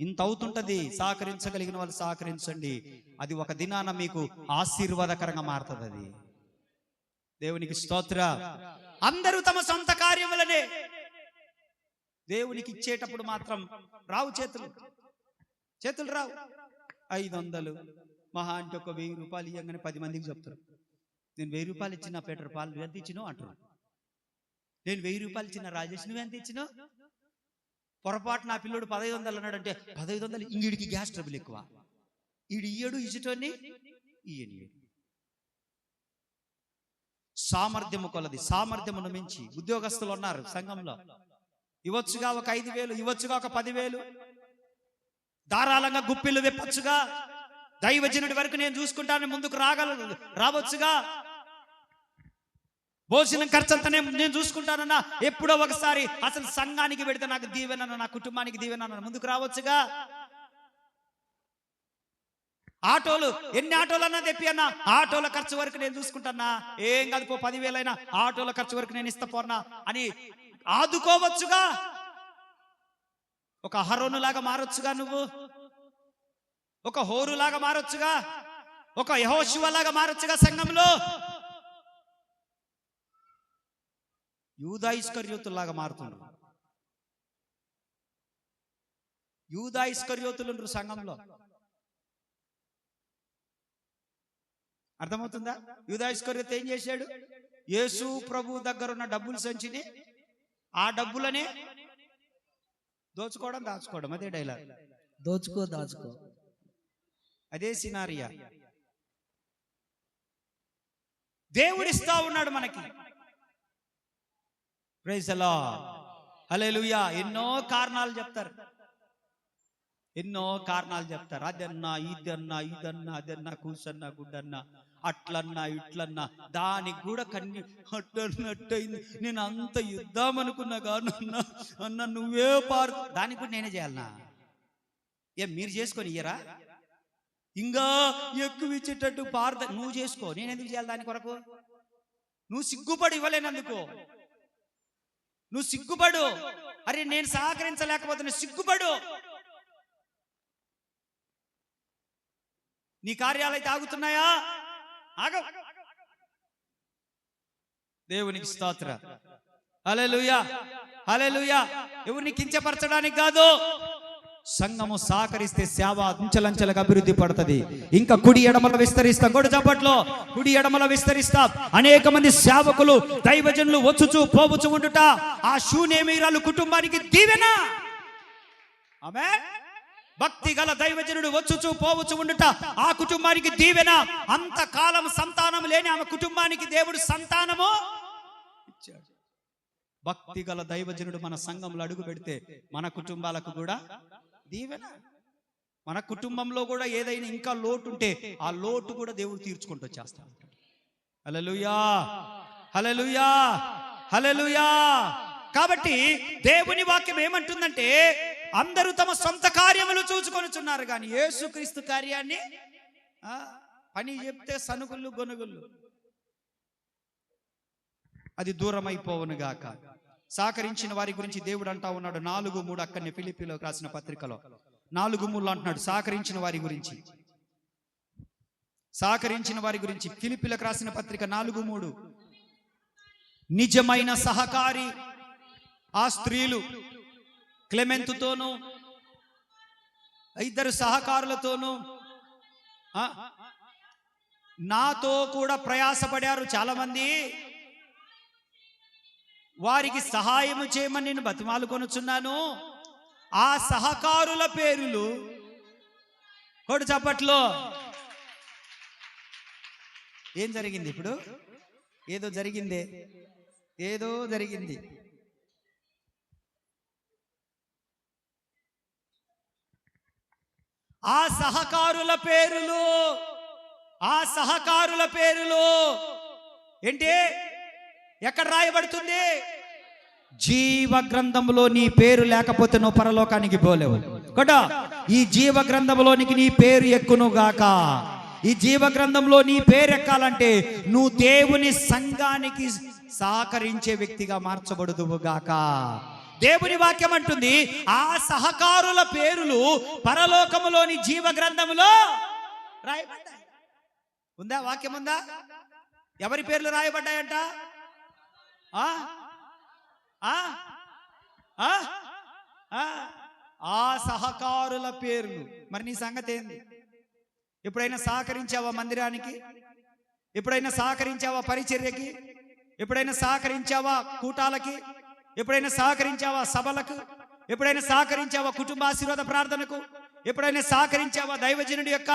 ఇంత అవుతుంటది, సహకరించగలిగిన వాళ్ళు సహకరించండి. అది ఒక దినాన మీకు ఆశీర్వాదకరంగా మారుతుంది. అది దేవునికి స్తోత్ర. అందరూ తమ సొంత కార్యములనే దేవునికి ఇచ్చేటప్పుడు మాత్రం రావు చేతులు రావు. 500 మహా అంటే ఒక 1000 రూపాయలు ఇవ్వగానే 10 మందికి చెప్తారు, నేను 1000 రూపాయలు ఇచ్చిన పేటర్ పాలు నువ్వు ఎంత ఇచ్చినావు అంటారు. నేను 1000 రూపాయలు ఇచ్చిన రాజేష్ నువ్వు ఎంత ఇచ్చినావు. పొరపాటు నా పిల్లోడు 1500 అన్నాడు అంటే 1500 ఇంగిడికి గ్యాస్ ట్రబుల్ ఎక్కువ. ఈడు ఇయ్యడు, ఇచ్చటోని ఇయ్యని. సామర్థ్యము కొలది, సామర్థ్యమును మించి ఉద్యోగస్తులు ఉన్నారు సంఘంలో. ఇవ్వచ్చుగా ఒక 5000, ఇవ్వచ్చుగా ఒక 10,000, ధారాళంగా గుప్పిళ్ళు విప్పచ్చుగా. దైవజనుడి వరకు నేను చూసుకుంటాను, ముందుకు రావచ్చుగా. భోజనం ఖర్చు అంతా నేను చూసుకుంటానన్నా. ఎప్పుడో ఒకసారి అసలు సంఘానికి పెడితే నాకు దీవెనన్నా, నా కుటుంబానికి దీవెనన్నా ముందుకు రావచ్చుగా. ఆటోలు ఎన్ని ఆటోలు అన్నా తెప్పి అన్నా, ఆటోల ఖర్చు వరకు నేను చూసుకుంటానా. ఏం కాదు పో 10,000 అయినా ఆటోల ఖర్చు వరకు నేను ఇస్తా పోనా అని ఆదుకోవచ్చుగా. ఒక అహరోను లాగా మారొచ్చుగా, నువ్వు ఒక హోరు లాగా మారొచ్చుగా, ఒక యెహోషువ లాగా మారొచ్చుగా. సంఘంలో యూదా ఇస్కరియోతులాగా మారుతున్నారు. యూదా ఇస్కరియోతులు సంఘంలో. అర్థమవుతుందా? యూదా ఇస్కరియోతు ఏం చేశాడు? యేసు ప్రభు దగ్గర ఉన్న డబ్బులు సంచిని, ఆ డబ్బులనే దోచుకోవడం, దాచుకోవడం. అదే డైలాగ్,
దాచుకో.
అదే సినారియా. దేవుడిస్తా ఉన్నాడు మనకి. ప్రైజ్ ది లార్డ్, హల్లెలూయా. ఎన్నో కారణాలు చెప్తారు. అదన్నా ఇదన్నా అదన్నా కూసన్నా గుడ్డన్నా అట్లన్నా ఇట్లన్నా దానికి కూడా అట్టయింది. నేను అంత ఇద్దామనుకున్నా కానీ అన్న నువ్వే దానికి కూడా నేనే చేయాలనా? మీరు చేసుకొని ఇయ్యరా? ఇంకా ఎక్కువ ఇచ్చేటట్టు నువ్వు చేసుకో, నేను ఎందుకు చేయాలి దాని కొరకు? నువ్వు సిగ్గుపడి ఇవ్వలేనందుకు నువ్వు సిగ్గుపడు. అరే నేను సహకరించలేకపోతే నువ్వు సిగ్గుపడు. నీ కార్యాలు అయితే ఆగుతున్నాయా? ఆగవు. దేవునికి స్తోత్ర, హల్లెలూయా, హల్లెలూయా. ఎవరిని కించపరచడానికి కాదు. సంఘము సహకరిస్తే సేవ అంచెలంచెలుగా అభివృద్ధి పడుతుంది. ఇంకా కుడి ఎడమల విస్తరిస్తాం. కూడా చప్పట్లో కుడి ఎడమల విస్తరిస్తాం. అనేక మంది సేవకులు దైవజనులు వచ్చుచు పోవచ్చు ఉండుట ఆ శూన్యమీరాలు కుటుంబానికి దీవెన. ఆమేన్. భక్తి గల దైవజనుడు వచ్చుచు పోవచ్చు ఉండుట ఆ కుటుంబానికి దీవెన. అంతకాలం సంతానం లేని ఆమె కుటుంబానికి దేవుడు సంతానము ఇచ్చాడు. భక్తి గల దైవజనుడు మన సంఘంలో అడుగు పెడితే మన కుటుంబాలకు కూడా దీవెన. మన కుటుంబంలో కూడా ఏదైనా ఇంకా లోటు ఉంటే ఆ లోటు కూడా దేవుడు తీర్చుకుంటూ వచ్చేస్తా ఉంటాడు. హల్లెలూయా, హల్లెలూయా, హల్లెలూయా. కాబట్టి దేవుని వాక్యం ఏమంటుందంటే అందరూ తమ సొంత కార్యములు చూసుకొనుచున్నారు కానీ యేసుక్రీస్తు కార్యాన్ని పని చెప్తే సనుగుళ్ళు గొనుగుళ్ళు అది దూరం అయిపోవును గాక. సహకరించిన వారి గురించి దేవుడు అంటా ఉన్నాడు 4:3. అక్కడనే ఫిలిప్పీలో రాసిన పత్రికలో 4:3 అంటున్నాడు సహకరించిన వారి గురించి. సహకరించిన వారి గురించి ఫిలిప్పీలకు రాసిన పత్రిక 4:3. నిజమైన సహకారి ఆ స్త్రీలు క్లెమెంతుతోనూ 2 సహకారులతోనూ నాతో కూడా ప్రయాసపడారు చాలా మంది. వారికి సహాయం చేయమని నేను బతిమాలుకొనుచున్నాను. ఆ సహకారుల పేరులు కొడు చప్పట్లో. ఏం జరిగింది ఇప్పుడు? ఏదో జరిగింది. ఆ సహకారుల పేరులు ఏంటి? ఎక్కడ రాయబడుతుంది? జీవ గ్రంథంలో నీ పేరు లేకపోతే నువ్వు పరలోకానికి పోలేవు. కదా ఈ జీవ గ్రంథంలోనికి నీ పేరు ఎక్కును గాక. ఈ జీవ గ్రంథంలో నీ పేరు ఎక్కాలంటే నువ్వు దేవుని సంఘానికి సహకరించే వ్యక్తిగా మార్చబడుదువుగాక. దేవుని వాక్యం అంటుంది, ఆ సహకారుల పేరులు పరలోకములోని జీవ గ్రంథములో రాయబడ్డాయి. ఉందా? వాక్యం ఉందా? ఎవరి పేర్లు రాయబడ్డాయంట? ఆ సహకారుల పేర్లు. మరి నీ సంగతి ఏంది? ఎప్పుడైనా సహకరించావా మందిరానికి? ఎప్పుడైనా సహకరించావా పరిచర్యకి? ఎప్పుడైనా సహకరించావా కూటాలకి? ఎప్పుడైనా సహకరించావా సభలకు? ఎప్పుడైనా సహకరించావా కుటుంబ ఆశీర్వాద ప్రార్థనకు? ఎప్పుడైనా సహకరించావా దైవజనుడి యొక్క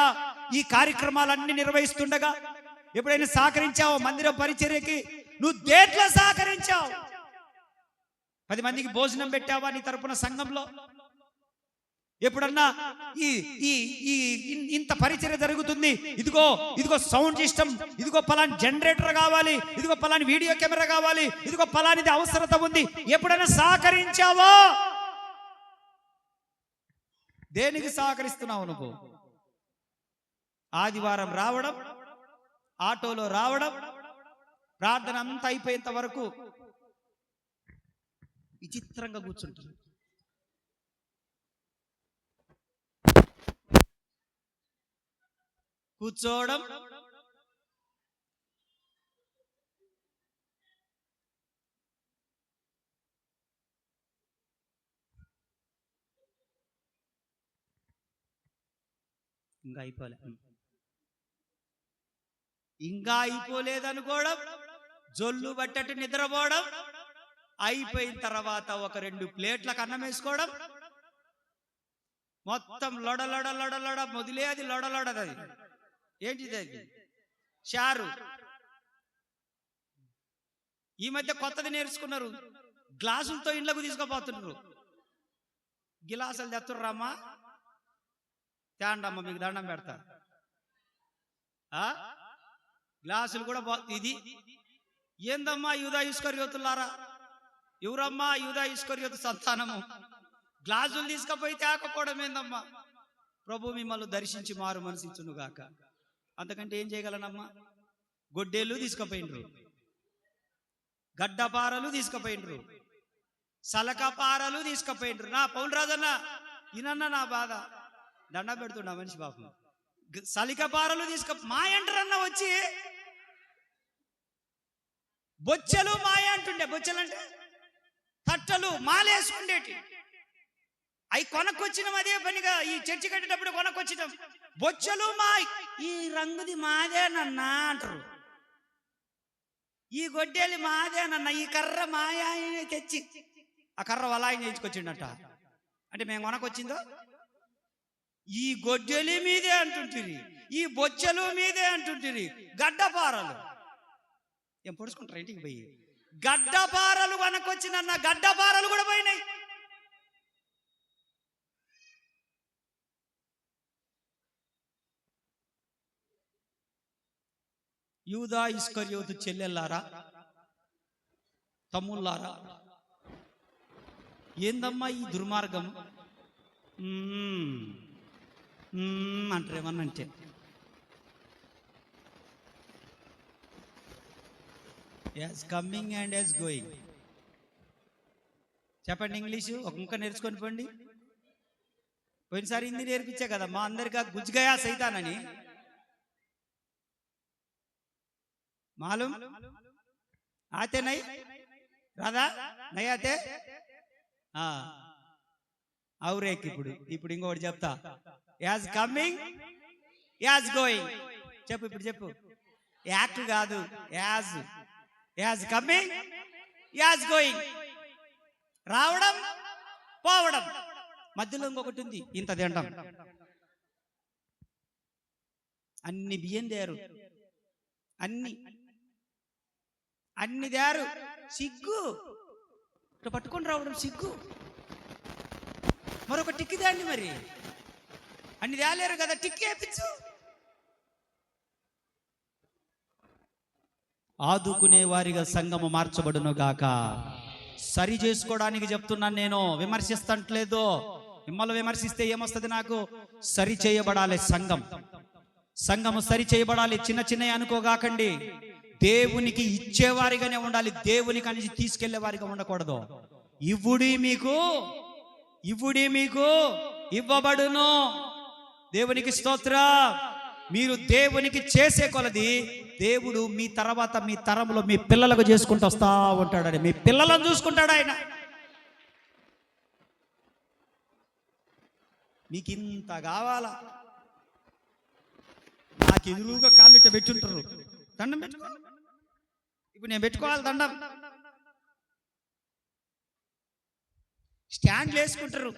ఈ కార్యక్రమాలన్నీ నిర్వహిస్తుండగా? ఎప్పుడైనా సహకరించావా మందిర పరిచర్యకి? నువ్వు దేంట్లో సహకరించావు? 10 మందికి భోజనం పెట్టావా నీ తరపున సంఘంలో? ఎప్పుడన్నా ఇంత పరిచర్య జరుగుతుంది, ఇదిగో సౌండ్ సిస్టమ్, ఇదిగో పలాని జనరేటర్ కావాలి, ఇదిగో పలాని వీడియో కెమెరా కావాలి, ఇదిగో పలానిది అవసరత ఉంది, ఎప్పుడైనా సహకరించావా? దేనికి సహకరిస్తున్నావు నువ్వు? ఆదివారం రావడం, ఆటోలో రావడం, ప్రార్థన అంతా అయిపోయేంత వరకు విచిత్రంగా కూర్చుంటుంది. కూర్చోవడం, ఇంకా అయిపోలేదనుకోవడం, జొల్లు బట్టట్టు నిద్రపోవడం, అయిపోయిన తర్వాత ఒక 2 ప్లేట్లకు అన్నం వేసుకోవడం, మొత్తం లొడ మొదలే అది లొడది. ఏంటిది అది? చారు. ఈ మధ్య కొత్తది నేర్చుకున్నారు, గ్లాసులతో ఇండ్లకు తీసుకుపోతున్నారు. గిలాసులు తెత్తుర్రమ్మా, తేండమ్మ మీకు దండం పెడతా. గ్లాసులు కూడా ఇది ఏందమ్మా? యూదా ఇస్కరియోతులారా, ఎవరమ్మా యూదా ఇస్కరియోతు సంతానము? గ్లాసులు తీసుకుపోయి తేకపోవడం ఏందమ్మా? ప్రభు మిమ్మల్ని దర్శించి మారు మనసిచ్చునుగాక. అంతకంటే ఏం చేయగలనమ్మా? గొడ్డేళ్ళు తీసుకుపోయినరు, గడ్డపారలు తీసుకుపోయినరు, సలకపారలు తీసుకుపోయినరు. నా పౌలు రాజన్న ఈయనన్న నా బాధ, దండ పెడుతున్నా మనిషి పాపం. సలికపారలు మా ఎంటరన్న వచ్చి బొచ్చెలు మాయ అంటుండే. బొచ్చెలు అంటే తట్టలు మాలేసుకుండేటి. అవి కొనకొచ్చినాం, అదే పనిగా ఈ చర్చి కట్టేటప్పుడు కొనకొచ్చినాం. బొచ్చెలు మాయ్, ఈ రంగుది మాదేనన్నా అంటారు, ఈ గొడ్డేలి మాదేనన్నా, ఈ కర్ర మాయా తెచ్చి ఆ కర్ర వలాయి నేర్చుకొచ్చిండట. అంటే మేము కొనకొచ్చిందో ఈ గొడ్డెలి మీదే అంటుంటిరి, ఈ బొచ్చెలు మీదే అంటుంటిరి. గడ్డపారలు ఏం పొడుచుకుంటారు ఇంటికి పోయి? గడ్డపారలు కొనకొచ్చినన్న గడ్డపారలు కూడా పోయినాయి. యూదా ఇస్కరియోతు చెల్లెల్లారా, తమ్ముళ్ళారా, ఏందమ్మా ఈ దుర్మార్గం అంటారు ఏమన్నంటే. As coming and as going. చెప్పండి ఇంగ్లీషు ఒక ముక్క నేర్చుకొని పోండి. పోయినసారి హిందీ నేర్పించే కదా మా అందరికీ గుజ్గయా సైతానని. मालूम आते नहीं राधा नहीं आते और एक ఇప్పుడు ఇంకోటి చెప్తా. As coming as going. చెప్పు ఇప్పుడు చెప్పు. యాక్ట్ కాదు, as. As coming as going. రావడం పోవడం. మధ్యలో ఇంకొకటి ఉంది, ఇంత తింటాం. అన్ని బియ్యం తేరు, అన్ని దారు. సిగ్గు ఇట్లా పట్టుకొని రావడం సిగ్గు. మరొక టిక్కి దాన్ని, మరి అన్ని తేలేరు కదా, టిక్కి వేపించు. ఆదుకునే వారిగా సంఘము మార్చబడును గాక. సరి చేసుకోవడానికి చెప్తున్నాను నేను, విమర్శిస్తట్లేదు. మిమ్మల్ని విమర్శిస్తే ఏమొస్తుంది నాకు? సరి చేయబడాలి సంఘం. సంఘము సరి చేయబడాలి. చిన్న చిన్నవి అనుకోగాకండి. దేవునికి ఇచ్చేవారిగానే ఉండాలి, దేవునికి అనేది తీసుకెళ్లే వారిగా ఉండకూడదు. ఇవ్వుడి మీకు ఇవ్వబడును. దేవునికి స్తోత్రం. మీరు దేవునికి చేసే కొలది దేవుడు మీ తర్వాత మీ తరంలో మీ పిల్లలకు చేసుకుంటూ వస్తా ఉంటాడని, మీ పిల్లలను చూసుకుంటాడు ఆయన. మీకు ఇంత కావాలా? నాకు ఎదురుగా కాళ్ళు ఇట్ట పెట్టుంటారు, దండం పెట్టుకో. ఇప్పుడు నేను పెట్టుకోవాలి దండం, స్టాండ్లు వేసుకుంటారు.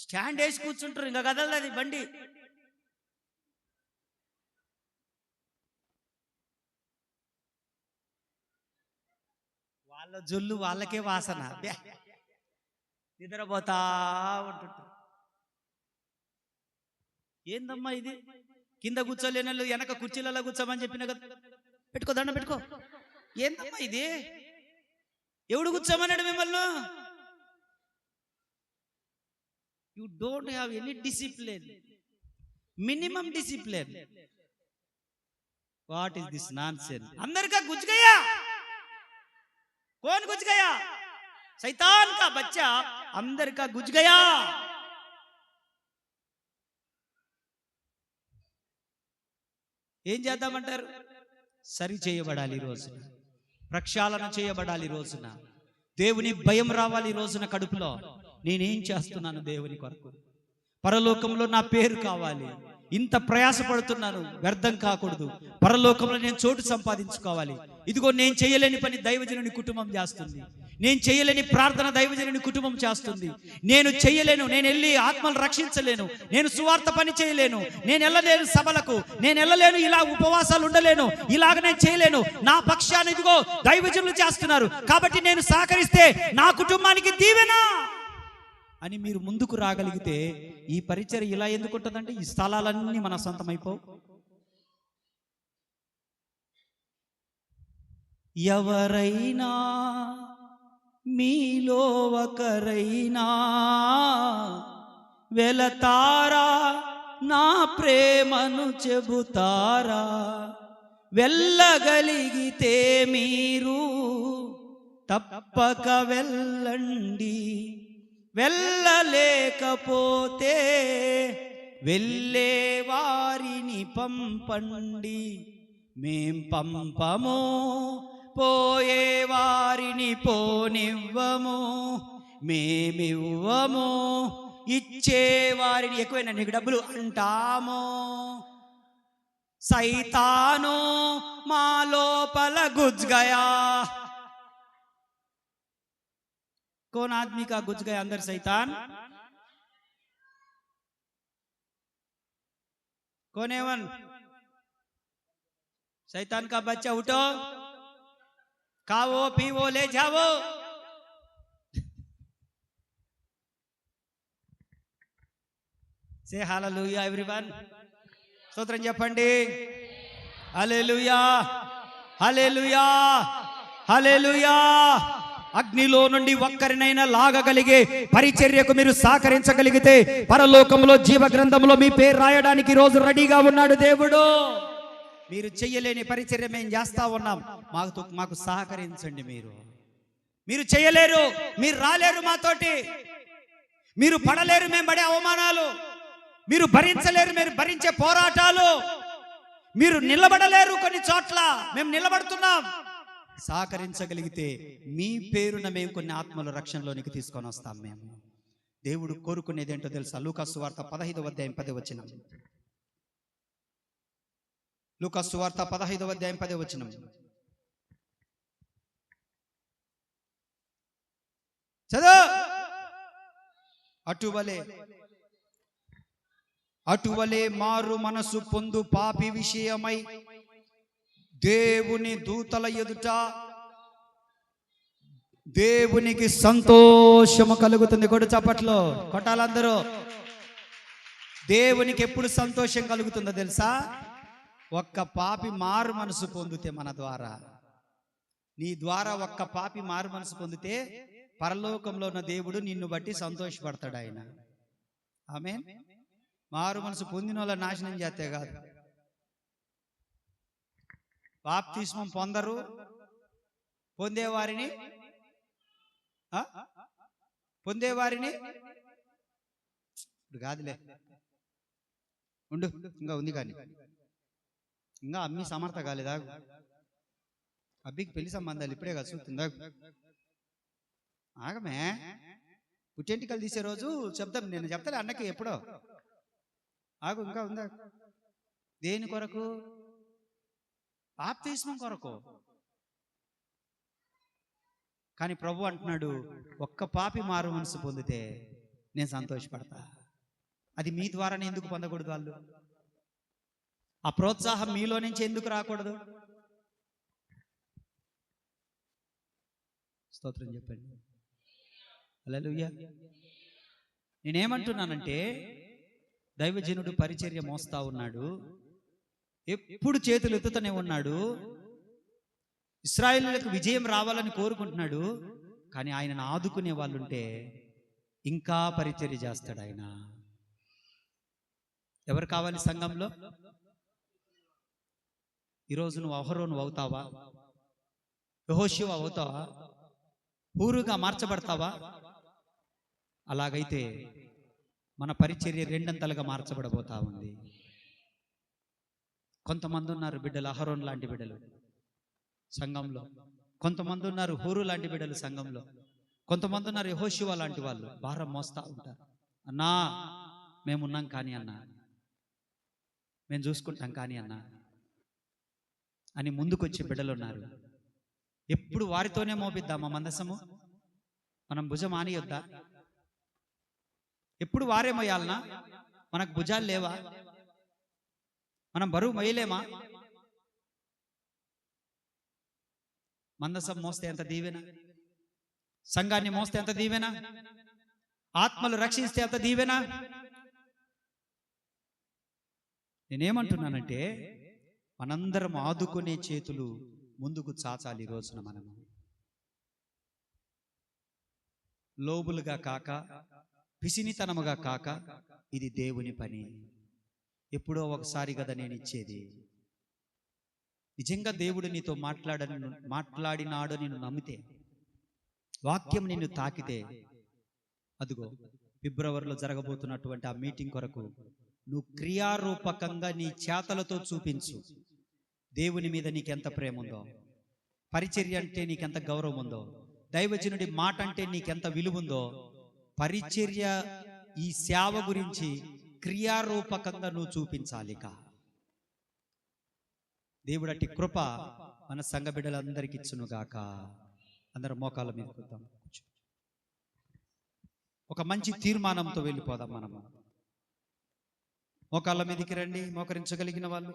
స్టాండ్ వేసి కూర్చుంటారు, ఇంకా కదలది బండి. వాళ్ళ జొల్లు వాళ్ళకే వాసన, నిద్రపోతా ఉంటుంటారు. ఏందమ్మా ఇది? కింద కూర్చోలేని వాళ్ళు వెనక కుర్చీలలో కూర్చోమని చెప్పిన కదా, పెట్టుకో దండం పెట్టుకో. ఏందమ్మా ఇది? ఎవడు కూర్చోమన్నాడు మిమ్మల్ని? You don't have any discipline, minimum discipline. What is this nonsense? अंदर का घुस गया, कौन घुस गया? शैतान का बच्चा अंदर का घुस गया. ఏం చేద్దామంటారు? సరి చేయబడాలి ఈ రోజున, ప్రక్షాళన చేయబడాలి ఈ రోజున, దేవుని భయం రావాలి ఈ రోజున కడుపులో. నేనేం చేస్తున్నాను దేవుని కొరకు? పరలోకంలో నా పేరు కావాలి, ఇంత ప్రయాసపడుతున్నాను, వ్యర్థం కాకూడదు. పరలోకంలో నేను చోటు సంపాదించుకోవాలి. ఇదిగో నేను చేయలేని పని దైవజనుని కుటుంబం చేస్తుంది, నేను చేయలేని ప్రార్థన దైవజనుని కుటుంబం చేస్తుంది. నేను చేయలేను, నేను వెళ్ళి ఆత్మలు రక్షించలేను, నేను సువార్త పని చేయలేను, నేను వెళ్ళలేను సభలకు, నేను వెళ్ళలేను, ఇలా ఉపవాసాలు ఉండలేను, ఇలాగ నేను చేయలేను. నా పక్షాన్ని ఇదిగో దైవజనులు చేస్తున్నారు కాబట్టి నేను సహకరిస్తే నా కుటుంబానికి దీవెన అని మీరు ముందుకు రాగలిగితే ఈ పరిచర్య ఇలా ఎందుకు ఉంటుందంటే ఈ స్థలాలన్నీ మన సొంతమైపోవు. ఎవరైనా మీలో ఒకరైనా వెళతారా, నా ప్రేమను చెబుతారా? వెళ్ళగలిగితే మీరు తప్పక వెళ్ళండి, వెళ్ళలేకపోతే వెళ్ళే వారిని పంపండి. మేం పంపము, పోయే వారిని పోనివ్వము, మేమివ్వము, ఇచ్చే వారిని ఎక్కువైనా నీకు డబ్బులు అంటాము. సైతాను మా లోపల గుజ్ గయా. कौन आदमी का घुस गया अंदर शैतान? कौन है वन? शैतान का बच्चा उठो, खाओ पीवो ले जाओ. Say hallelujah everyone. స్తోత్రం చెప్పండి. హల్లెలూయా, హల్లెలూయా, హల్లెలూయా. అగ్నిలో నుండి ఒక్కరినైనా లాగగలిగే పరిచర్యకు మీరు సహకరించగలిగితే పరలోకంలో జీవ గ్రంథంలో మీ పేరు రాయడానికి రోజు రెడీగా ఉన్నాడు దేవుడు. మీరు చెయ్యలేని పరిచర్య మేము చేస్తా ఉన్నాం, మాకు సహకరించండి. మీరు చేయలేరు, మీరు రాలేరు మాతోటి, మీరు పడలేరు మేము పడే అవమానాలు, మీరు భరించలేరు మీరు భరించే పోరాటాలు, మీరు నిలబడలేరు కొన్ని చోట్ల, మేము నిలబడుతున్నాం. సహకరించగలిగితే మీ పేరున మేము కొన్ని ఆత్మల రక్షణలోనికి తీసుకొని వస్తాం. మేము దేవుడు కోరుకునేది ఏంటో తెలుసా? లూకాసు వార్త 15వ అధ్యాయం 10వ వచనం. లూకాసు వార్త 15వ అధ్యాయం 10వ వచనం. చదువు. అటువలే మారు మనసు పొందు పాపి విషయమై దేవుని దూతల ఎదుట దేవునికి సంతోషము కలుగుతుంది. కొడు చప్పట్లో కొట్టాలందరూ. దేవునికి ఎప్పుడు సంతోషం కలుగుతుందో తెలుసా? ఒక్క పాపి మారు మనసు పొందితే, మన ద్వారా, నీ ద్వారా ఒక్క పాపి మారు మనసు పొందితే పరలోకంలో ఉన్న దేవుడు నిన్ను బట్టి సంతోషపడతాడు ఆయన. ఆమేన్. మారు మనసు పొందిన వాళ్ళ నాశనం చేస్తే కాదు. బాప్తిస్మం పొందరు, పొందేవారిని ఇప్పుడు కాదులే, ఉండు, ఇంకా ఉంది కానీ ఇంకా అమ్మి సమర్థ కాలేదా? అబ్బికి పెళ్లి సంబంధాలు ఇప్పుడే కదా చూస్తుందా? ఆగమే, పుట్టెంటికలు తీసే రోజు చెప్తాం, నేను చెప్తాను అన్నకి ఎప్పుడో. ఆగు, ఇంకా ఉందా? దేని కొరకు? బాప్తిస్మం కొరకు. కానీ ప్రభు అంటున్నాడు, ఒక్క పాపి మారు మనసు పొందితే నేను సంతోషపడతా. అది మీ ద్వారానే ఎందుకు పొందకూడదు? వాళ్ళు ఆ ప్రోత్సాహం మీలో నుంచి ఎందుకు రాకూడదు? స్తోత్రం చెప్పండి. హల్లెలూయా. నేనేమంటున్నానంటే, దైవజనుడు పరిచర్య మోస్తా ఉన్నాడు, ఎప్పుడు చేతులు ఎత్తుతూనే ఉన్నాడు, ఇశ్రాయేలులకు విజయం రావాలని కోరుకుంటున్నాడు. కానీ ఆయనను ఆదుకునే వాళ్ళుంటే ఇంకా పరిచర్య చేస్తాడు ఆయన. ఎవరు కావాలి సంఘంలో? ఈరోజు నువ్వు అహరోను అవుతావా? యెహోషువ అవుతావా? హూరుగా మార్చబడతావా? అలాగైతే మన పరిచర్య రెండంతలుగా మార్చబడబోతా ఉంది. కొంతమంది ఉన్నారు బిడ్డలు, అహరోన్ లాంటి బిడ్డలు సంఘంలో. కొంతమంది ఉన్నారు హూరు లాంటి బిడ్డలు సంఘంలో. కొంతమంది ఉన్నారు యెహోషువ లాంటి వాళ్ళు, భారం మోస్తా ఉంటారు. అన్నా మేమున్నాం కానీ అన్నా, మేము చూసుకుంటాం కానీ అన్నా అని ముందుకొచ్చే బిడ్డలు ఉన్నారు. ఎప్పుడు వారితోనే మోపిద్దామా మందసము? మనం భుజం ఆనియొద్దా? ఎప్పుడు వారే మోయాలనా? మనకు భుజాలు లేవా? మనం బరువు మొయ్యలేమా? మందసం మోస్తే ఎంత దీవెన, సంఘాన్ని మోస్తే ఎంత దీవెన, ఆత్మలు రక్షిస్తే ఎంత దీవెన. నేనేమంటున్నానంటే, మనందరం ఆదుకునే చేతులు ముందుకు చాచాలి. ఈ రోజున మనము లోబులుగా కాక, పిసినితనముగా కాక, ఇది దేవుని పని. ఎప్పుడో ఒకసారి కదా నేను ఇచ్చేది. నిజంగా దేవుడు నీతో మాట్లాడినాడు నేను నమ్మితే, వాక్యం నిన్ను తాకితే, అదిగో ఫిబ్రవరిలో జరగబోతున్నటువంటి ఆ మీటింగ్ కొరకు నువ్వు క్రియారూపకంగా నీ చేతలతో చూపించు దేవుని మీద నీకెంత ప్రేమ ఉందో, పరిచర్య అంటే నీకెంత గౌరవం ఉందో, దైవజనుడి మాట అంటే నీకెంత విలువ ఉందో. పరిచర్య, ఈ సేవ గురించి క్రియారూపకంగా నువ్వు చూపించాలిక. దేవుడు అట్టి కృప మన సంఘ బిడ్డలందరికీ ఇచ్చునుగాక. అందరం మోకాళ్ళ మీద కూర్చుందాం. ఒక మంచి తీర్మానంతో వెళ్ళిపోదాం మనము. మోకాళ్ళ మీదకి రండి, మోకరించగలిగిన వాళ్ళు.